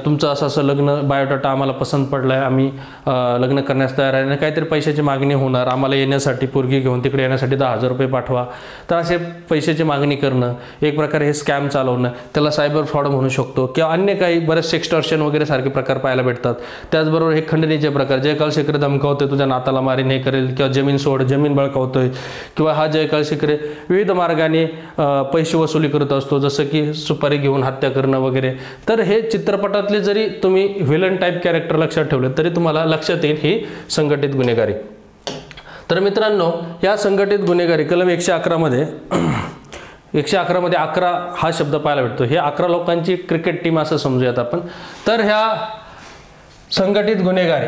तुमचं असं लग्न, बायोडाटा आम्हाला पसंत पडला आहे, आम्ही लग्न करण्यास तयार आहे, आणि काहीतरी पैशाची मागणी होणार, आम्हाला येण्यासाठी, पोरगी घेऊन तिकडे येण्यासाठी 10,000 रुपये पाठवा. तर असे पैशाची मागणी करणं, एक प्रकारे हे स्कॅम चालवणं, त्याला सायबर फ्रॉड म्हणू शकतो. किंवा अन्य काही बरेच सेक्स्टॉर्शन वगैरे सारखे प्रकार पाहायला भेटतात. त्याचबरोबर हे खंडणीचे प्रकार, जयकाल शिकरे धमकावतोय, तुझ्या नाताला मारीन, हे करेल, किंवा जमीन सोड, जमीन बळकावतोय, किंवा हा जयकाल शिकरे विविध मार्गाने पैसे वसुली करत असतो, जसं की सुपारी घेऊन हत्या करणं वगैरे. तर हे चित्रपटातले जरी तुम्ही व्हिलन टाईप कॅरेक्टर लक्षात ठेवले तरी तुम्हाला लक्षात येईल ही संघटित गुन्हेगारी. तर मित्रांनो, या संघटित गुन्हेगारी कलम 111 मध्ये 11 हा शब्द पाहायला भेटतो. हे 11 लोकांची क्रिकेट टीम असं समजूयात आपण. तर ह्या संघटित गुन्हेगारी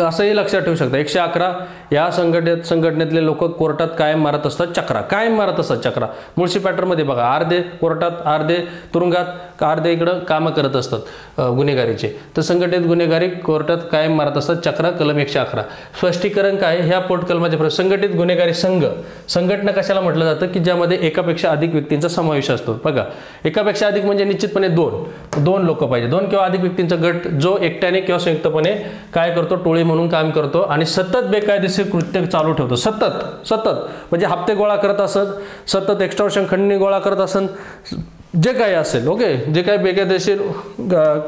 असंही लक्षात ठेवू शकता, 111 या संघटनेतले लोक कोर्टात कायम मारत असतात चक्रा, कायम मारत असतात चक्रा. मुळशी पॅटर्नमध्ये बघा, अर्धे कोर्टात, अर्धे तुरुंगात, अर्धे इकडं कामं करत असतात गुन्हेगारीचे. तर संघटित गुन्हेगारी कोर्टात कायम मारत असतात चक्रा, कलम 111. स्पष्टीकरण काय? ह्या पोटकलमाचे संघटित गुन्हेगारी संघटना कशाला म्हटलं जातं? की ज्यामध्ये एकापेक्षा अधिक व्यक्तींचा समावेश असतो. बघा, एकापेक्षा अधिक म्हणजे निश्चितपणे दोन लोक पाहिजे, 2 किंवा अधिक व्यक्तींचा गट जो एकट्याने किंवा संयुक्तपणे काय करतो? टोळी म्हणून काम करतो आणि सतत बेकायदेशीर कृत्य चालू ठेवतो. सतत म्हणजे हप्ते गोळा करत असत, सतत एक्स्टॉर्शन, खंडणी गोळा करत असत, जे काही असेल. ओके, जे काही बेकायदेशीर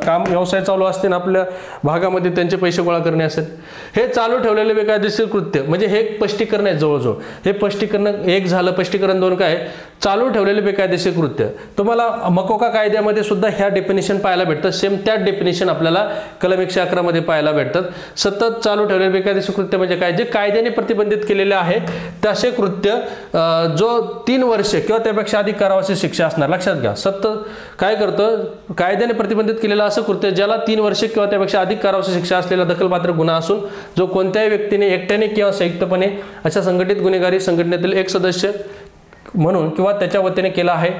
काम व्यवसाय चालू असतील आपल्या भागामध्ये, त्यांचे पैसे गोळा करणे असेल, हे चालू ठेवलेले बेकायदेशीर कृत्य. म्हणजे हे स्पष्टीकरण आहे जवळजवळ. हे स्पष्टीकरण 1 झालं. स्पष्टीकरण 2 काय? चालू ठेवलेले बेकायदेशीर कृत्य. तुम्हाला मकोका कायद्यामध्ये सुद्धा ह्या डेफिनेशन पाहायला भेटतं. सेम त्याच डेफिनेशन आपल्याला कलम 111 मध्ये पाहायला भेटतात. सतत चालू ठेवलेले बेकायदेशीर कृत्य म्हणजे काय? जे कायद्याने प्रतिबंधित केलेले आहे तसे कृत्य जो 3 वर्ष किंवा त्यापेक्षा अधिक कारावाची शिक्षा असणार. लक्षात घ्या, सत्य काय करतं, कायद्याने प्रतिबंधित केलेलं असं कृत्य ज्याला 3 वर्षे किंवा त्यापेक्षा अधिक कारावास शिक्षा असलेला दखलपात्र गुन्हा असून जो कोणत्याही व्यक्तीने एकट्याने किंवा संयुक्तपणे अशा संघटित गुन्हेगारी संघटनेतील एक सदस्य म्हणून किंवा त्याच्या वतीने केला आहे,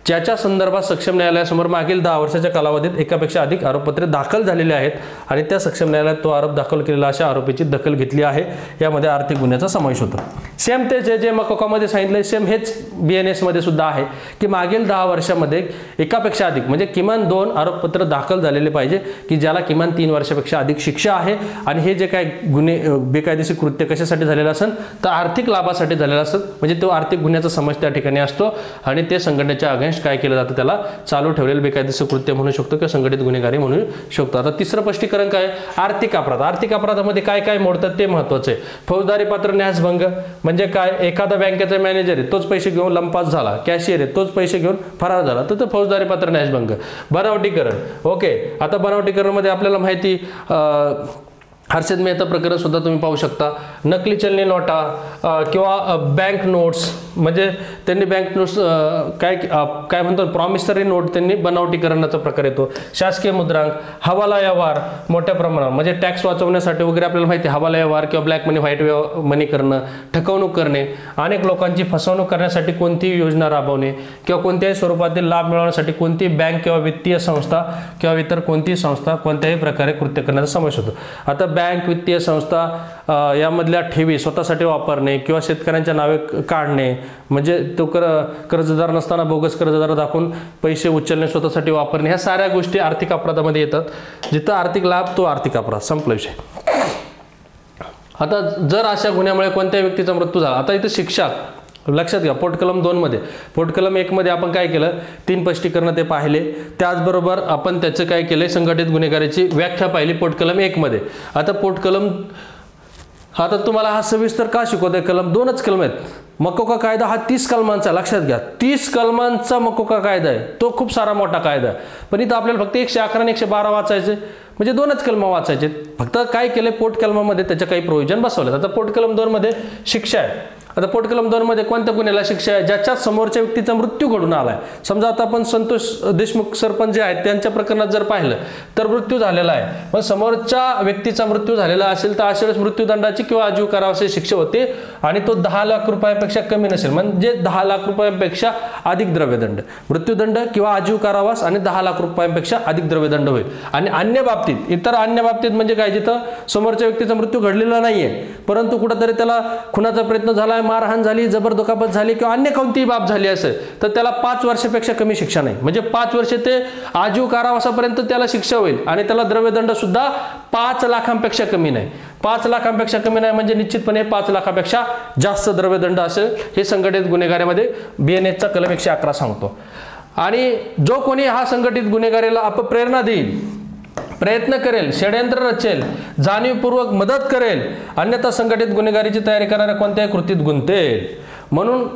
ज्याच्या संदर्भात सक्षम न्यायालयासमोर मागील 10 वर्षाच्या कालावधीत एकापेक्षा अधिक आरोपपत्रे दाखल झालेले आहेत आणि त्या सक्षम न्यायालयात तो आरोप दाखल केलेला अशा आरोपीची दखल घेतली आहे, यामध्ये आर्थिक गुन्ह्याचा समावेश होतो. सेम ते जे मकोकामध्ये सांगितलं सेम हेच BNS मध्ये सुद्धा आहे की मागील 10 वर्षामध्ये एकापेक्षा अधिक म्हणजे किमान 2 आरोपपत्र दाखल झालेले पाहिजे की ज्याला किमान 3 वर्षापेक्षा अधिक शिक्षा आहे आणि हे जे काय गुन्हे बेकायदेशीर कृत्य कशासाठी झालेलं असेल तर आर्थिक लाभासाठी झालेलं असेल, म्हणजे तो आर्थिक गुन्ह्याचा समावेश त्या ठिकाणी असतो आणि ते संघटनेच्या अगेन्स्ट काय केलं जातं त्याला चालू ठेवलेलं बेकायदेशीर कृत्य म्हणू शकतो किंवा संघटित गुन्हेगारी म्हणू शकतो. आता तिसरं स्पष्टीकरण काय, आर्थिक अपराध. आर्थिक अपराधामध्ये काय काय मोडतात ते महत्त्वाचं आहे. फौजदारी पात्र न्यासभंग म्हणजे काय, एखादा बँकेचा मॅनेजर आहे तोच पैसे घेऊन लंपास झाला, कॅशियर आहे तोच पैसे घेऊन फरार झाला तर फौजदारी पात्र न्यासभंग. बनावटीकरण, ओके. आता बनावटीकरणमध्ये आपल्याला माहिती हर्षद मेहता प्रकरण सुद्धा तुम्ही पाहू शकता. नकली चलनी नोटा किंवा बँक नोट्स म्हणजे त्यांनी बँक नोट्स काय म्हणतो प्रॉमिसरी नोट त्यांनी बनावटीकरणाचा प्रकार येतो. शासकीय मुद्रांक, हवाला व्यवहार मोठ्या प्रमाणावर म्हणजे टॅक्स वाचवण्यासाठी वगैरे आपल्याला माहिती हवाला व्यवहार किंवा ब्लॅक मनी व्हाईट मनी करणं, ठकवणूक करणे, अनेक लोकांची फसवणूक करण्यासाठी कोणतीही योजना राबवणे किंवा कोणत्याही स्वरूपातील लाभ मिळवण्यासाठी कोणतीही बँक किंवा वित्तीय संस्था किंवा इतर कोणतीही संस्था कोणत्याही प्रकारे कृत्य करण्याचा समावेश होतो. आता बँक, वित्तीय संस्था यामधल्या ठेवी स्वतःसाठी वापरणे किंवा शेतकऱ्यांच्या नावे काढणे म्हणजे तो कर्जदार नसताना बोगस कर्जदार दाखवून पैसे उचलणे स्वतःसाठी वापरणे, ह्या साऱ्या गोष्टी आर्थिक अपराधामध्ये येतात. जिथं आर्थिक लाभ तो आर्थिक अपराध, संपला विषय. आता जर अशा गुन्ह्यामुळे कोणत्या व्यक्तीचा मृत्यू झाला, आता इथं शिक्षा लक्षात घ्या. पोटकलम 2 मध्ये, पोटकलम 1 मध्ये आपण काय केलं 3 स्पष्टीकरण ते पाहिले, त्याचबरोबर आपण त्याचं काय केलंय संघटित गुन्हेगारीची व्याख्या पाहिली पोटकलम 1 मध्ये. आता पोटकलम आता तुम्हाला हा सविस्तर का शिकवतोय, कलम 2च कलम आहेत. मकोका कायदा हा 30 कलमांचा, लक्षात घ्या 30 कलमांचा मकोका कायदा आहे, तो खूप सारा मोठा कायदा आहे. पण इथं आपल्याला फक्त 111 आणि 112 वाचायचे म्हणजे 2च कलम वाचायचे. फक्त काय केले पोटकलमामध्ये त्याच्या काही प्रोव्हिजन बसवले. आता पोटकलम 2 मध्ये शिक्षा आहे. आता पोटकलम 2 मध्ये कोणत्या गुन्ह्याला शिक्षा आहे, ज्याच्यात समोरच्या व्यक्तीचा मृत्यू घडून आलाय. समजा आता आपण संतोष देशमुख सरपंच जे आहेत त्यांच्या प्रकरणात जर पाहिलं तर मृत्यू झालेला आहे, पण समोरच्या व्यक्तीचा मृत्यू झालेला असेल तर अशा वेळेस मृत्यूदंडाची किंवा आजीव कारावासाची शिक्षा होते आणि तो 10 लाख रुपयापेक्षा कमी नसेल म्हणजे 10 लाख रुपयांपेक्षा अधिक द्रव्यदंड, मृत्यूदंड किंवा आजीव कारावास आणि 10 लाख रुपयांपेक्षा अधिक द्रव्यदंड होईल. आणि अन्य बाबतीत, इतर अन्य बाबतीत म्हणजे काय, जिथं समोरच्या व्यक्तीचा मृत्यू घडलेला नाहीये परंतु कुठेतरी त्याला खुनाचा प्रयत्न झाला, मारहाण झाली, जबर दुखापत झाली किंवा अन्य कोणतीही बाब झाली असेल तर त्याला 5 वर्षापेक्षा कमी शिक्षा नाही, म्हणजे 5 वर्षे ते आजीव कारावासापर्यंत त्याला शिक्षा होईल आणि त्याला द्रव्यदंड सुद्धा 5 लाखांपेक्षा कमी नाही. 5 लाखांपेक्षा कमी नाही म्हणजे निश्चितपणे 5 लाखापेक्षा जास्त द्रव्यदंड असेल. हे संघटित गुन्हेगारीमध्ये BNSचा कलम 111 सांगतो. आणि जो कोणी हा संघटित गुन्हेगारीला अपप्रेरणा देईल, प्रयत्न करेल, षड्यंत्र रचेल, जाणीवपूर्वक मदत करेल, अन्यथा संघटित गुन्हेगारीची तयारी करणाऱ्या कोणत्याही कृतीत गुंतेल. म्हणून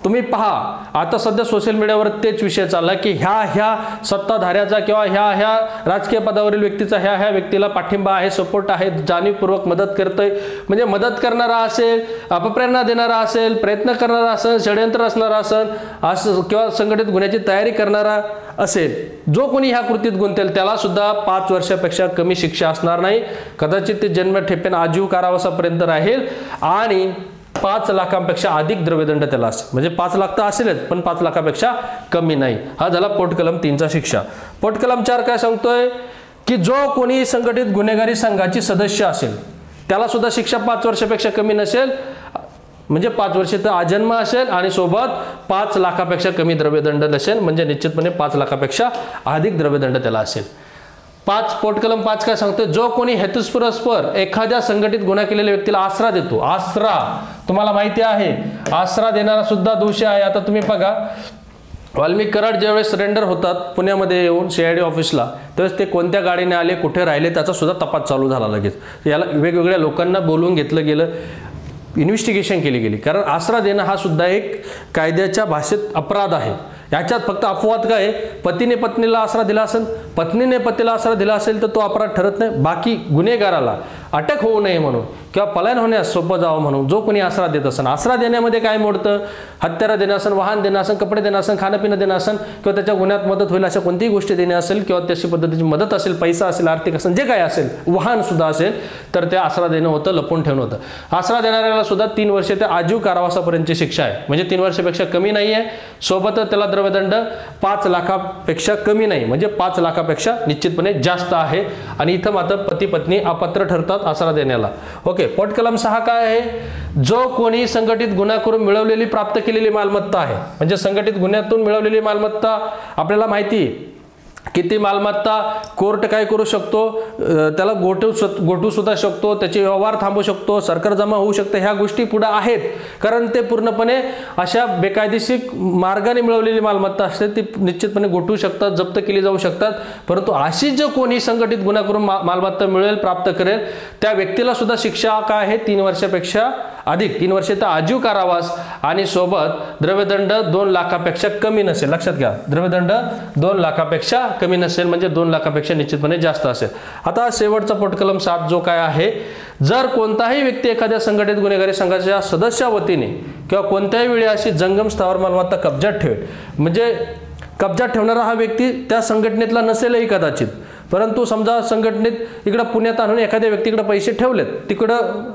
तुम्ही पहा आता सध्या सोशल मीडियावर तेच विषय चालला की ह्या सत्ताधाऱ्याचा किंवा ह्या राजकीय पदावरील व्यक्तीचा ह्या व्यक्तीला पाठिंबा आहे, सपोर्ट आहे, जाणीवपूर्वक मदत करतोय. म्हणजे मदत करणारा असेल, अपप्रेरणा देणारा असेल, प्रयत्न करणारा असेल, षड्यंत्र असणारा असेल असं किंवा संघटित गुन्ह्याची तयारी करणारा असेल, जो कोणी ह्या कृतीत गुंतेल त्याला सुद्धा 5 वर्षापेक्षा कमी शिक्षा असणार नाही. कदाचित ते जन्मठेपेन आजीव कारावासापर्यंत राहील आणि 5 लाखांपेक्षा अधिक द्रव्यदंड त्याला असेल. म्हणजे 5 लाख तर असेलच पण 5 लाखापेक्षा कमी नाही. हा झाला पोटकलम 3चा शिक्षा. पोटकलम 4 काय सांगतोय की जो कोणी संघटित गुन्हेगारी संघाची सदस्य असेल त्याला सुद्धा शिक्षा 5 वर्षापेक्षा कमी नसेल, म्हणजे 5 वर्षे तर आजन्म असेल आणि सोबत 5 लाखापेक्षा कमी द्रव्यदंड नसेल, म्हणजे निश्चितपणे 5 लाखापेक्षा अधिक द्रव्यदंड त्याला असेल. पोटकलम 5 काय सांगतोय, जो कोणी हेतुपुरस्पर एखाद्या संघटित गुन्हा केलेल्या व्यक्तीला आसरा देतो, आसरा तुम्हाला माहिती आहे आसरा देणारा सुद्धा दोषी आहे. आता तुम्ही बघा वाल्मिक कराड ज्यावेळेस सरेंडर होतात पुण्यामध्ये येऊन CID ऑफिसला, त्यावेळेस ते कोणत्या गाडीने आले, कुठे राहिले त्याचा सुद्धा तपास चालू झाला. लगेच याला वेगवेगळ्या लोकांना बोलवून घेतलं गेलं, इन्व्हेस्टिगेशन केली गेली. कारण आसरा देणं हा सुद्धा एक कायद्याच्या भाषेत अपराध आहे. याच्यात फक्त अपवाद काय आहे, पतीने पत्नीला आसरा दिला असेल, पत्नीने पतीला आसरा दिला असेल तर तो अपराध ठरत नाही. बाकी गुन्हेगाराला अटक होऊ नये म्हणून किंवा पलायन होण्यास सोपं जावं म्हणून जो कोणी आसरा देत असेल, आसरा देण्यामध्ये काय मोडतं, हत्यारं देणं असेल, वाहन देणं असेल, कपडे देणं असेल, खाणं पिणं देणं असेल किंवा त्याच्या गुन्ह्यात मदत होईल अशा कोणतीही गोष्टी देणे असेल किंवा तशी पद्धतीची मदत असेल, पैसा असेल, आर्थिक असेल, जे काय असेल, वाहन सुद्धा असेल, तर ते आसरा देणं होतं, लपवून ठेवणं होतं. आसरा देणाऱ्याला सुद्धा 3 वर्षे ते आजीव कारावासापर्यंतची शिक्षा आहे, म्हणजे 3 वर्षापेक्षा कमी नाही आहे. सोबतच त्याला द्रव्यदंड 5 लाखापेक्षा कमी नाही, म्हणजे 5 लाखापेक्षा निश्चितपणे जास्त आहे. आणि इथं मात्र पती पत्नी अपात्र ठरतात आसरा देण्याला. ओके, पोट कलम 6 काय आहे, जो कोणी संघटित गुन्हा करून मिळवलेली प्राप्त केलेली मालमत्ता आहे, म्हणजे संघटित गुन्ह्यातून मिळवलेली मालमत्ता आपल्याला माहिती आहे किती मालमत्ता कोर्ट काय करू शकतो, त्याला गोठू सुद्धा शकतो, त्याचे व्यवहार थांबवू शकतो, सरकार जमा होऊ शकते, ह्या गोष्टी पुढे आहेत. कारण ते पूर्णपणे अशा बेकायदेशीर मार्गाने मिळवलेली मालमत्ता असते, ती निश्चितपणे गोठवू शकतात, जप्त केली जाऊ शकतात. परंतु अशी जो कोणी संघटित गुन्हा करून मालमत्ता मिळवेल, प्राप्त करेल, त्या व्यक्तीला सुद्धा शिक्षा काय आहे, 3 वर्षापेक्षा अधिक, 3 वर्षे तर आजीव कारावास आणि सोबत द्रव्यदंड 2 लाखापेक्षा कमी नसेल. लक्षात घ्या, द्रव्यदंड 2 लाखापेक्षा कमी नसेल, म्हणजे 2 लाखापेक्षा निश्चितपणे जास्त असेल. आता शेवटचा पोट कलम 7 जो काय आहे, जर कोणताही व्यक्ती एखाद्या संघटित गुन्हेगारी संघाच्या सदस्या वतीने किंवा कोणत्याही वेळी अशी जंगम स्थावर मालमत्ता कब्जात ठेवेल, म्हणजे कब्जात ठेवणारा हा व्यक्ती त्या संघटनेतला नसेलही कदाचित, परंतु समजा संघटनेत इकडं पुण्यात आणून एखाद्या व्यक्तीकडे पैसे ठेवलेत, तिकडं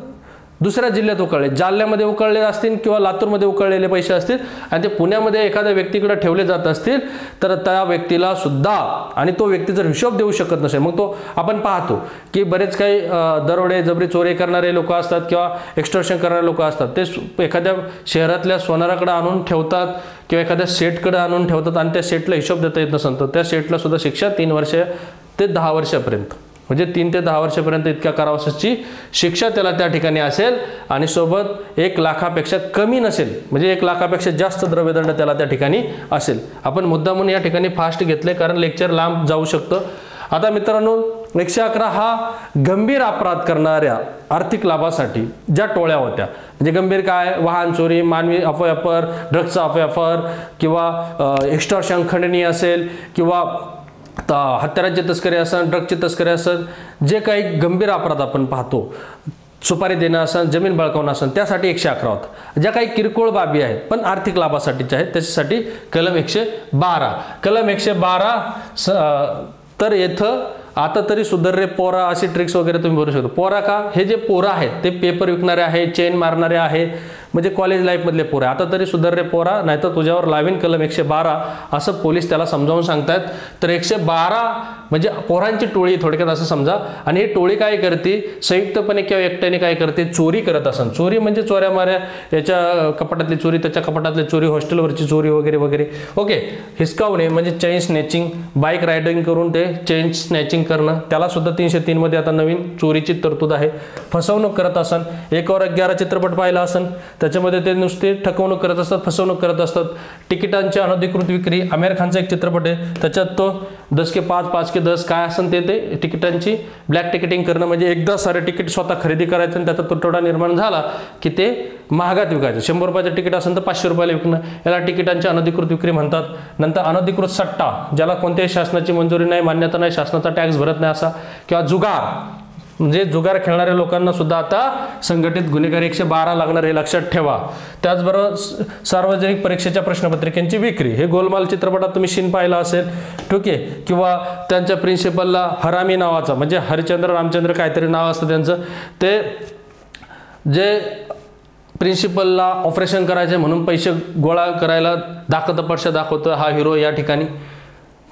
दुसऱ्या जिल्ह्यात उकळले, जालन्यामध्ये उकळले असतील किंवा लातूरमध्ये उकळलेले पैसे असतील आणि ते पुण्यामध्ये एखाद्या व्यक्तीकडे ठेवले जात असतील, तर त्या व्यक्तीला सुद्धा, आणि तो व्यक्ती जर हिशोब देऊ शकत नसेल, मग तो आपण पाहतो की बरेच काही दरोडे जबरी चोरी करणारे लोक असतात किंवा एक्स्टॉर्शन करणारे लोक असतात, ते एखाद्या शहरातल्या सोनाराकडे आणून ठेवतात किंवा एखाद्या सेटकडे आणून ठेवतात आणि त्या सेटला हिशोब देता येत नसेल, तर त्या सेटला सुद्धा शिक्षा 3 वर्ष ते 10 वर्षापर्यंत, म्हणजे 3 ते 10 वर्षापर्यंत इतक्या कारावासाची शिक्षा त्याला त्या ठिकाणी असेल. आणि सोबत 1 लाखापेक्षा कमी नसेल, म्हणजे 1 लाखापेक्षा जास्त द्रव्यदंड त्याला त्या ठिकाणी असेल. आपण मुद्दामून या ठिकाणी फास्ट घेतले कारण लेक्चर लांब जाऊ शकतं. आता मित्रांनो, 111 हा गंभीर अपराध करणाऱ्या आर्थिक लाभासाठी ज्या टोळ्या होत्या, म्हणजे गंभीर काय, वाहन चोरी, मानवी अपव्यापार, ड्रग्सचा अपव्यापार किंवा एक्स्टॉर्शन खंडणी असेल किंवा हत्यारांची तस्करी असेल, ड्रगची तस्करी असेल, जे काही गंभीर अपराध आपण पाहतो, सुपारी देणं असेल, जमीन बळकावणं असेल, त्यासाठी 111 होता. ज्या काही किरकोळ बाबी आहेत पण आर्थिक लाभासाठीच्या आहेत, त्याच्यासाठी कलम 112. कलम 112 तर येथं आता तरी सुधर रे पोरा अशी ट्रिक्स वगैरे तुम्ही भरू शकतो. पोरा का, हे जे पोरा आहेत ते पेपर विकणारे आहे, चेन मारणारे आहे, म्हणजे कॉलेज लाईफमधले पोरं, आता तरी सुधर रे पोरा, नाही तर तुझ्यावर लावीन कलम 112 असं पोलीस त्याला समजावून सांगतात. तर 112 म्हणजे पोरांची टोळी थोडक्यात असं समजा. आणि ही टोळी काय करते, संयुक्तपणे किंवा एकट्याने काय करते, चोरी करत असन. चोरी म्हणजे चोऱ्या माऱ्या, याच्या कपाटातली चोरी, त्याच्या कपाटातली चोरी, हॉस्टेलवरची चोरी वगैरे वगैरे. ओके, हिसकावणे म्हणजे चेन स्नॅचिंग, बाईक रायडिंग करून ते चेन स्नॅचिंग करणं, त्याला सुद्धा 303 मध्ये आता नवीन चोरीची तरतूद आहे. फसवणूक करत असन, 1 और 11 चित्रपट पाहिला असन, त्याच्यामध्ये ते नुसते ठकवणूक करत असतात, फसवणूक करत असतात. तिकिटांची अनधिकृत विक्री, आमिर खानचा एक चित्रपट आहे, त्याच्यात तो 10 के 5, 5 के 10 काय असेल ते तिकिटांची ब्लॅक तिकिटिंग करणं, म्हणजे एकदा सारे तिकीट स्वतः खरेदी करायचं आणि त्याचा तुटवडा निर्माण झाला की ते महागात विकायचं. 100 रुपयाचं तिकीट असेल तर 500 रुपयाला विकणं, याला तिकिटांची अनधिकृत विक्री म्हणतात. नंतर अनधिकृत सट्टा, ज्याला कोणत्याही शासनाची मंजुरी नाही, मान्यता नाही, शासनाचा टॅक्स भरत नाही असा, किंवा जुगार, म्हणजे जुगार खेळणाऱ्या लोकांना सुद्धा आता संघटित गुन्हेगारी 112 लागणार, हे लक्षात ठेवा. त्याचबरोबर सार्वजनिक परीक्षेच्या प्रश्नपत्रिकांची विक्री, हे गोलमाल चित्रपटात तुम्ही सीन पाहिला असेल, ठीक आहे. किंवा त्यांच्या प्रिन्सिपलला हरामी नावाचा, म्हणजे हरिचंद्र रामचंद्र काहीतरी नाव असतं त्यांचं, ते जे प्रिन्सिपलला ऑपरेशन करायचे म्हणून पैसे गोळा करायला धाकदपटशा दाखवतो हा हिरो या ठिकाणी.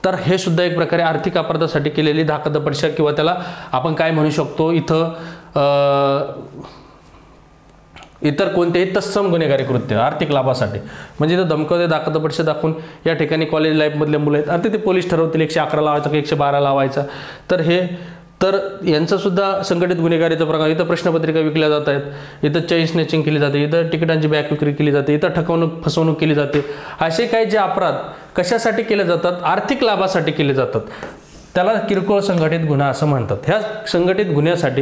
तर हे सुद्धा एक प्रकारे आर्थिक अपराधासाठी केलेली धाकदपटशा, किंवा त्याला आपण काय म्हणू शकतो, इतर कोणतेही तत्सम गुन्हेगारी कृत्य आर्थिक लाभासाठी, म्हणजे इथं धमकवते, धाकदपटशा दाखवून या ठिकाणी कॉलेज लाईफमधले मुलं आहेत आणि ते पोलीस ठरवतील 111 लावायचा की 112 लावायचा. तर यांचं सुद्धा संघटित गुन्हेगारीचा प्रकार. इथं प्रश्नपत्रिका विकल्या जात आहेत, इथं चेन स्नॅचिंग केली जाते, इथं तिकिटांची बॅक विक्री केली जाते, इथं ठकवणूक फसवणूक केली जाते. असे काही जे अपराध कशासाठी केले जातात, आर्थिक लाभासाठी केले जातात, त्याला किरकोळ संघटित गुन्हा असं म्हणतात. ह्या संघटित गुन्ह्यासाठी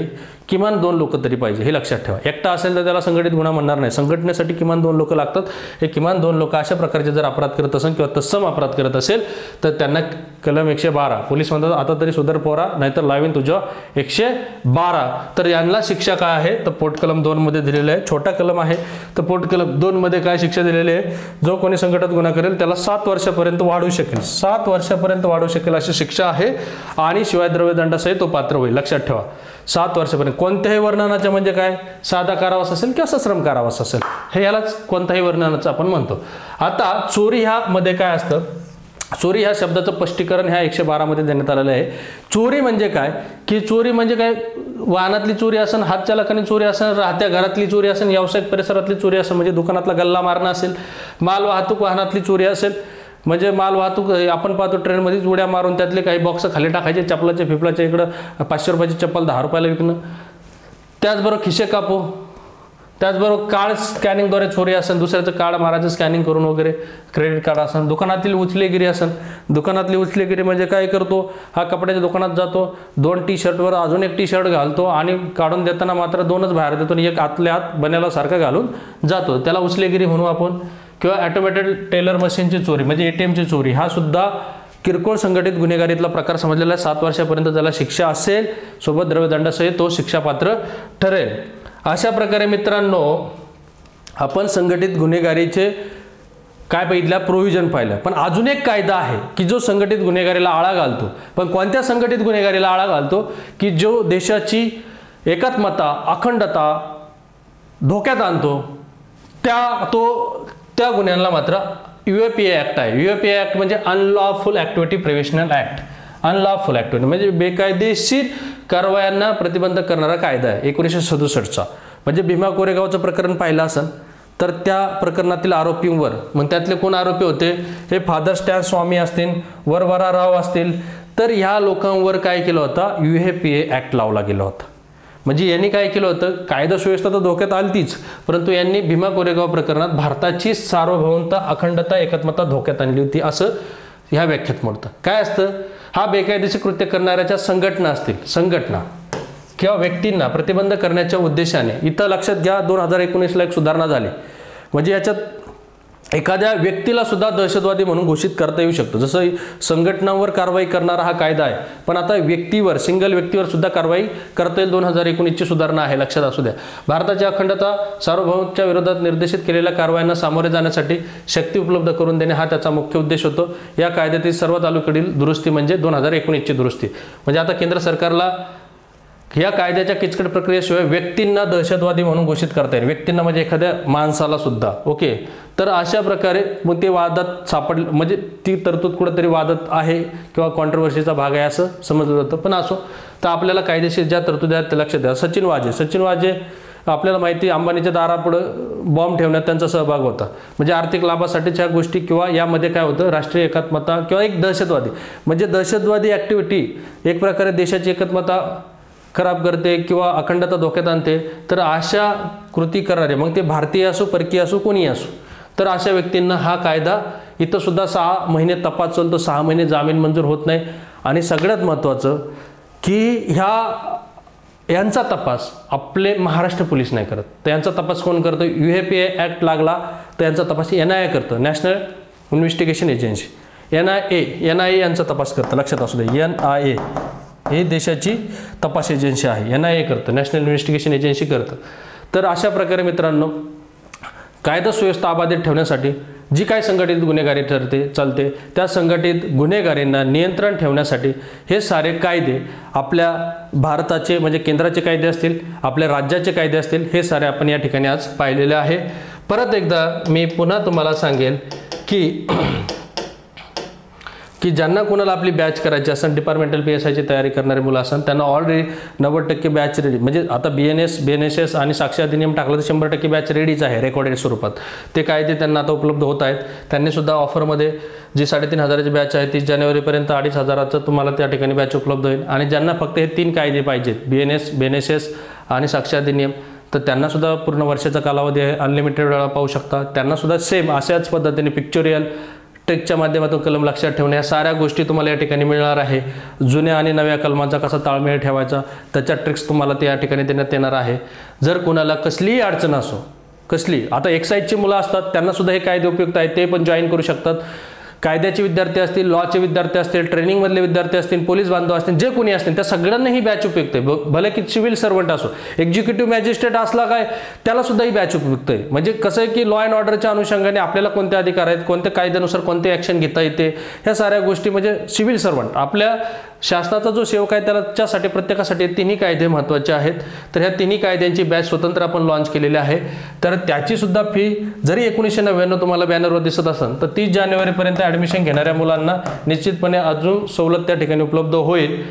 किमान 2 लोक तरी पाहिजे, हे लक्षात ठेवा. एकटा असेल तर त्याला संघटित गुन्हा म्हणणार नाही. संघटनेसाठी किमान 2 लोक लागतात. हे किमान 2 लोक अशा प्रकारचे जर अपराध करत असेल किंवा तत्सम अपराध करत असेल तर त्यांना कलम 112, पोलीस म्हणतात आता तरी सुधार पोरा नाहीतर लावीन तुझ्या 112. तर यांना शिक्षा काय आहे तर पोट कलम 2 मध्ये दिलेलं आहे. छोटा कलम आहे तर पोट कलम 2 मध्ये काय शिक्षा दिलेली आहे, जो कोणी संघटित गुन्हा करेल त्याला 7 वर्षापर्यंत वाढू शकेल, 7 वर्षापर्यंत वाढू शकेल अशी शिक्षा आहे. आणि शिवाय द्रव्यदंडासहित तो पात्र होईल. लक्षात ठेवा 7 वर्षापर्यंत. कोणत्याही वर्णनाचे म्हणजे काय, साधा कारावास असेल किंवा सश्रम कारावास असेल, हे यालाच कोणत्याही वर्णनाचं आपण म्हणतो. आता चोरी ह्या मध्ये काय असतं, चोरी ह्या शब्दाचं स्पष्टीकरण ह्या 112 मध्ये देण्यात आलेलं आहे. चोरी म्हणजे काय की चोरी म्हणजे काय, वाहनातली चोरी असेल, हातचालकाने चोरी असेल, राहत्या घरातली चोरी असेल, व्यावसायिक परिसरातली चोरी असेल म्हणजे दुकानातला गल्ला मारणं असेल, माल वाहतूक वाहनातली चोरी असेल म्हणजे माल वाहतूक आपण पाहतो ट्रेनमध्येच उड्या मारून त्यातले काही बॉक्स खाली टाकायचे, चपलाचे फिपलाचे, इकडं 500 रुपयाची चप्पल 10 रुपयाला विकणं. त्याचबरोबर खिसे कापो, त्याचबरोबर कार्ड स्कॅनिंगद्वारे चोरी असेल, दुसऱ्याचं कार्ड मारायचं स्कॅनिंग करून वगैरे, क्रेडिट कार्ड असेल. दुकानातील उचलेगिरी असेल, दुकानातली उचलेगिरी म्हणजे काय करतो, हा कपड्याच्या दुकानात जातो, 2 टी-शर्टवर अजून एक टी-शर्ट घालतो आणि काढून देताना मात्र 2च बाहेर देतो आणि एक आतल्या आत बन्याला सारखं घालून जातो, त्याला उचलेगिरी म्हणू आपण. किंवा ऑटोमॅटेड टेलर मशीनची चोरी म्हणजे ATMची चोरी, हा सुद्धा किरकोळ संघटित गुन्हेगारीतला प्रकार समजलेला आहे. 7 वर्षापर्यंत त्याला शिक्षा असेल, सोबत द्रव्यदंडासहित तो शिक्षापात्र ठरेल. अशा प्रकारे मित्रांनो आपण संघटित गुन्हेगारीचे काय बघितलं, प्रोव्हिजन पाहिलं. पण अजून एक कायदा आहे की जो संघटित गुन्हेगारीला आळा घालतो. पण कोणत्या संघटित गुन्हेगारीला आळा घालतो की जो देशाची एकात्मता, अखंडता धोक्यात आणतो, त्या गुन्ह्यांना मात्र UAPA ऍक्ट आहे. UAPA ऍक्ट म्हणजे unlawful activity prevention act. Unlawful activity म्हणजे बेकायदेशीर कारवायांना प्रतिबंध करणारा कायदा आहे 1967चा. म्हणजे भीमा कोरेगावचं प्रकरण पाहिलं असेल तर त्या प्रकरणातील आरोपींवर, मग त्यातले कोण आरोपी होते, हे फादर स्टॅन स्वामी असतील, वरवरा राव असतील, तर ह्या लोकांवर काय केलं होतं, UAPA ऍक्ट लावला गेला होता. म्हणजे यांनी काय केलं होतं, कायदा सुव्यवस्था तर धोक्यात आलतीच, परंतु यांनी भीमा कोरेगाव प्रकरणात भारताची सार्वभौमता, अखंडता, एकात्मता धोक्यात आणली होती असं ह्या व्याख्यात म्हणतं. काय असतं, हा बेकायदेशीर कृत्य करणाऱ्याच्या संघटना असतील, संघटना किंवा व्यक्तींना प्रतिबंध करण्याच्या उद्देशाने, इथं लक्षात घ्या 2019ला एक सुधारणा झाली. म्हणजे याच्यात एखाद्या व्यक्तीला सुद्धा दहशतवादी म्हणून घोषित करता येऊ शकतं. जसं संघटनांवर कारवाई करणारा हा कायदा आहे, पण आता व्यक्तीवर, सिंगल व्यक्तीवर सुद्धा कारवाई करता येईल. 2019ची सुधारणा आहे, लक्षात असू द्या. भारताची अखंडता, सार्वभौमत्वाच्या विरोधात निर्देशित केलेल्या कारवायांना सामोरे जाण्यासाठी शक्ती उपलब्ध करून देणे हा त्याचा मुख्य उद्देश होतो. या कायद्यातील सर्वात अलीकडील दुरुस्ती म्हणजे 2019ची दुरुस्ती. म्हणजे आता केंद्र सरकारला या कायद्याच्या किचकट प्रक्रियेशिवाय व्यक्तींना दहशतवादी म्हणून घोषित करता येईल. व्यक्तींना म्हणजे एखाद्या माणसाला सुद्धा. ओके, तर अशा प्रकारे मग ते वादात सापडलं, म्हणजे ती तरतूद कुठेतरी वादात आहे किंवा कॉन्ट्रोवर्सीचा भाग आहे असं समजलं जातं. पण असो, तर आपल्याला कायदेशीर ज्या तरतुदी आहेत ते लक्षात द्या. सचिन वाजे आपल्याला माहिती, अंबानीच्या दारापुढं बॉम्ब ठेवण्यात त्यांचा सहभाग होता. म्हणजे आर्थिक लाभासाठीच्या गोष्टी किंवा यामध्ये काय होतं, राष्ट्रीय एकात्मता किंवा एक दहशतवादी, म्हणजे दहशतवादी ॲक्टिव्हिटी एक प्रकारे देशाची एकात्मता खराब करते किंवा अखंडता धोक्यात आणते. तर अशा कृती करणारे, मग ते भारतीय असो, परकीय असो, कोणी असो, तर अशा व्यक्तींना हा कायदा इथं सुद्धा 6 महिने तपास चालतो, 6 महिने जामीन मंजूर होत नाही. आणि सगळ्यात महत्त्वाचं की यांचा तपास आपले महाराष्ट्र पोलीस नाही करत, तर यांचा तपास कोण करतं, UAPA ऍक्ट लागला तर यांचा तपास NIA करतं, नॅशनल इन्व्हेस्टिगेशन एजन्सी. NIA यांचा तपास करतं, लक्षात असू दे. NIA हे देशाची तपास एजन्सी आहे, NIA करतं, नॅशनल इन्व्हेस्टिगेशन एजन्सी करतं. तर अशा प्रकारे मित्रांनो कायदा सुव्यवस्था अबाधित ठेवण्यासाठी जी काय संघटित गुन्हेगारी चालते, त्या संघटित गुन्हेगारींना नियंत्रण ठेवण्यासाठी हे सारे कायदे आपल्या भारताचे, म्हणजे केंद्राचे कायदे असतील, आपल्या राज्याचे कायदे असतील, हे सारे आपण या ठिकाणी आज पाहिलेले आहे. परत एकदा मी पुन्हा तुम्हाला सांगेल की ज्यांना कोणाला आपली बॅच करायची असेल, डिपार्टमेंटल PSIची तयारी करणारे मुलं असेल, त्यांना ऑलरेडी 90% बॅच रेडी, म्हणजे आता BNSS आणि साक्षी अधिनियम टाकलं तर 100% बॅच रेडीच आहे रेकॉर्डेड स्वरूपात. ते कायदे त्यांना आता उपलब्ध होत आहेत. त्यांनी सुद्धा ऑफरमध्ये जी 3,500ची बॅच आहे 30 जानेवारीपर्यंत 2,500चं तुम्हाला त्या ठिकाणी बॅच उपलब्ध होईल. आणि ज्यांना फक्त हे 3 कायदे पाहिजेत, BNSS आणि साक्षी अधिनियम, तर त्यांना सुद्धा पूर्ण वर्षाचा कालावधी आहे, अनलिमिटेड वेळा पाहू शकता. त्यांना सुद्धा सेम अशाच पद्धतीने पिक्चोरियल ट्रिकच्या माध्यमातून कलम लक्षात ठेवणे, या साऱ्या गोष्टी तुम्हाला या ठिकाणी मिळणार आहे. जुन्या आणि नव्या कलमांचा कसा ताळमेळ ठेवायचा त्याच्या ट्रिक्स तुम्हाला ते या ठिकाणी देण्यात येणार आहे. जर कोणाला कसलीही अडचण असो, कसली, आता एक्साईजची मुलं असतात त्यांना सुद्धा हे कायदे उपयुक्त आहेत, ते पण जॉईन करू शकतात. कायद्याचे विद्यार्थी असतील, लॉचे विद्यार्थी असतील, ट्रेनिंगमधले विद्यार्थी असतील, पोलीस बांधव असतील, जे कोणी असतील त्या सगळ्यांना ही बॅच उपयुक्त आहे. भले की सिव्हिल सर्वंट असो, एक्झिक्युटिव्ह मॅजिस्ट्रेट असला काय त्याला सुद्धा ही बॅच उपयुक्त आहे. म्हणजे कसं आहे की लॉ अँड ऑर्डरच्या अनुषंगाने आपल्याला कोणते अधिकार आहेत, कोणत्या कायद्यानुसार कोणते ॲक्शन घेता येते, ह्या साऱ्या गोष्टी म्हणजे सिव्हिल सर्वंट आपल्या शासनाचा जो सेवक आहे त्याच्यासाठी प्रत्येकासाठी तिन्ही कायदे महत्त्वाचे आहेत. तर ह्या तिन्ही कायद्यांची बॅच स्वतंत्र आपण लॉन्च केलेली आहे. तर त्याची सुद्धा फी जरी 1999 तुम्हाला बॅनरवर दिसत असेल तर 30 जानेवारीपर्यंत ॲडमिशन घेणाऱ्या मुलांना निश्चितपणे अजून सवलत त्या ठिकाणी उपलब्ध होईल.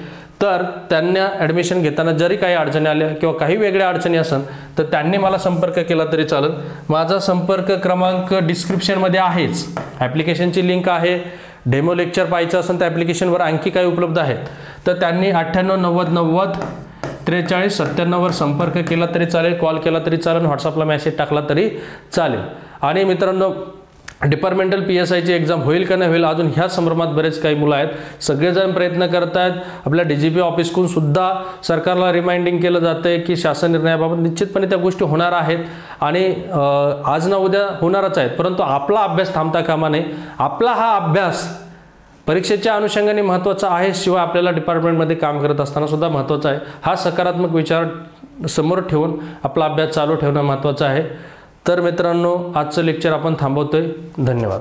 तर त्यांना ॲडमिशन घेताना जरी काही अडचणी आल्या किंवा काही वेगळ्या अडचणी असेल तर त्यांनी मला संपर्क केला तरी चालेल. माझा संपर्क क्रमांक डिस्क्रिप्शनमध्ये आहेच, ॲप्लिकेशनची लिंक आहे. डेमो लेक्चर पाहायचं असेल तर ॲप्लिकेशनवर आणखी काही उपलब्ध आहेत. तर त्यांनी 98 90 90 43 97 वर संपर्क केला तरी चालेल, कॉल केला तरी चालेल, व्हॉट्सअपला मेसेज टाकला तरी चालेल. आणि मित्रांनो, डिपार्टमेंटल PSIची एक्झाम होईल का नाही होईल अजून ह्या संभ्रमात बरेच काही मुलं आहेत. सगळेजण प्रयत्न करत आहेत. आपल्या DGP ऑफिसकडून सुद्धा सरकारला रिमाइंडिंग केलं जातं आहे की शासन निर्णयाबाबत निश्चितपणे त्या गोष्टी होणार आहेत आणि आज ना उद्या होणारच आहेत. परंतु आपला अभ्यास थांबता कामा नये. आपला हा अभ्यास परीक्षेच्या अनुषंगाने महत्त्वाचा आहे, शिवाय आपल्याला डिपार्टमेंटमध्ये काम करत असताना सुद्धा महत्त्वाचा आहे. हा सकारात्मक विचार समोर ठेवून आपला अभ्यास चालू ठेवणं महत्त्वाचं आहे. तर मित्रांनो, आजचं लेक्चर आपण थांबवतोय. धन्यवाद.